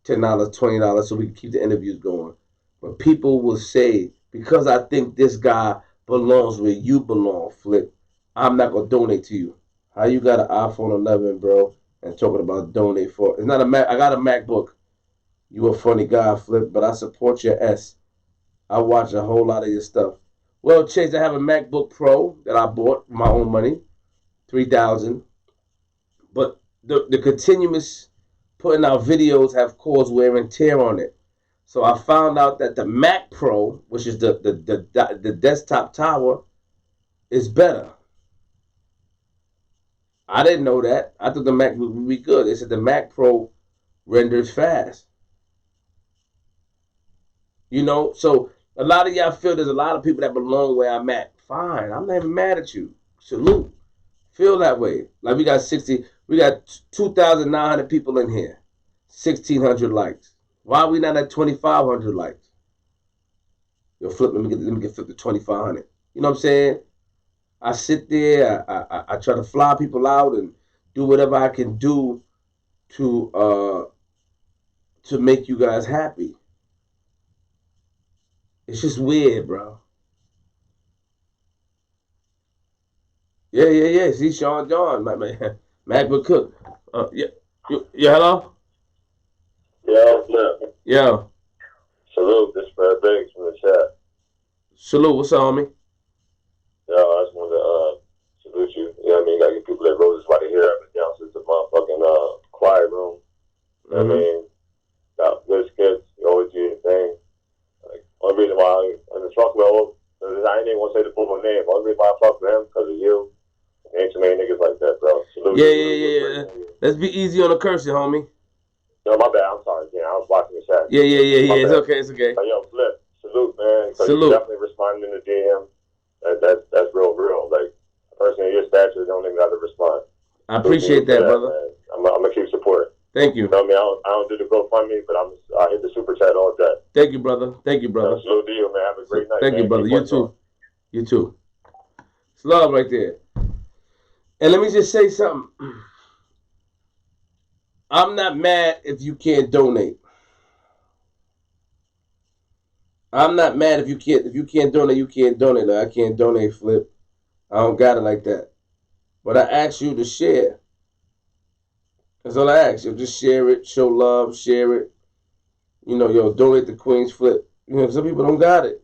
$10, $20 so we can keep the interviews going. But people will say, because I think this guy belongs where you belong, Flip, I'm not going to donate to you. How you got an iPhone 11, bro, and talking about donate for? It's not a Mac. I got a MacBook. You a funny guy, Flip, but I support your S. I watch a whole lot of your stuff. Well, Chase, I have a MacBook Pro that I bought with my own money, $3,000. But the continuous putting out videos have caused wear and tear on it. So I found out that the Mac Pro, which is the desktop tower, is better. I didn't know that. I thought the Mac would be good. They said the Mac Pro renders fast. You know, so a lot of y'all feel there's a lot of people that belong where I'm at. Fine, I'm not even mad at you. Salute. Feel that way. Like we got 2,900 people in here. 1,600 likes. Why are we not at 2,500 likes? Yo, flip. Let me get flip to 2,500. You know what I'm saying? I sit there. I try to fly people out and do whatever I can do to make you guys happy. It's just weird, bro. Yeah. See, Sean John, Mac Cook. Yeah, hello? Yo, Flip. Yo. Salute, this is Fred Biggs from the chat. Salute, what's up, homie? Yo, I just wanted to salute you. You know what I mean? Gotta get people that roses by the hair up and down to the motherfucking quiet room. You know what I mean? Got good skits, you always do your thing. Like, only reason why I just fuck with I ain't even want to say the full name. Only reason why I fuck with him because of you. Ain't too many niggas like that, bro. Salute Yeah. Let's be easy on the cursing, homie. No, my bad. I'm sorry. Yeah, I was watching the chat. Yeah. It's okay. But yo, Flip, salute, man. Salute. You definitely responding to DM. That's real. Like, a person of your stature don't even have to respond. I appreciate that, brother. Man. I'm gonna keep supporting. Thank you. You know what I mean? I don't do the GoFundMe, but I hit the super chat all day. Thank you, brother. Salute to you, man. Have a great night. Thank you, brother. You too. It's love right there. And let me just say something. I'm not mad if you can't donate. I'm not mad if you can't donate, you can't donate. Like, I can't donate, Flip. I don't got it like that. But I ask you to share. That's all I ask. Just share it, show love, share it. You know, donate to Queen's Flip. You know, some people don't got it.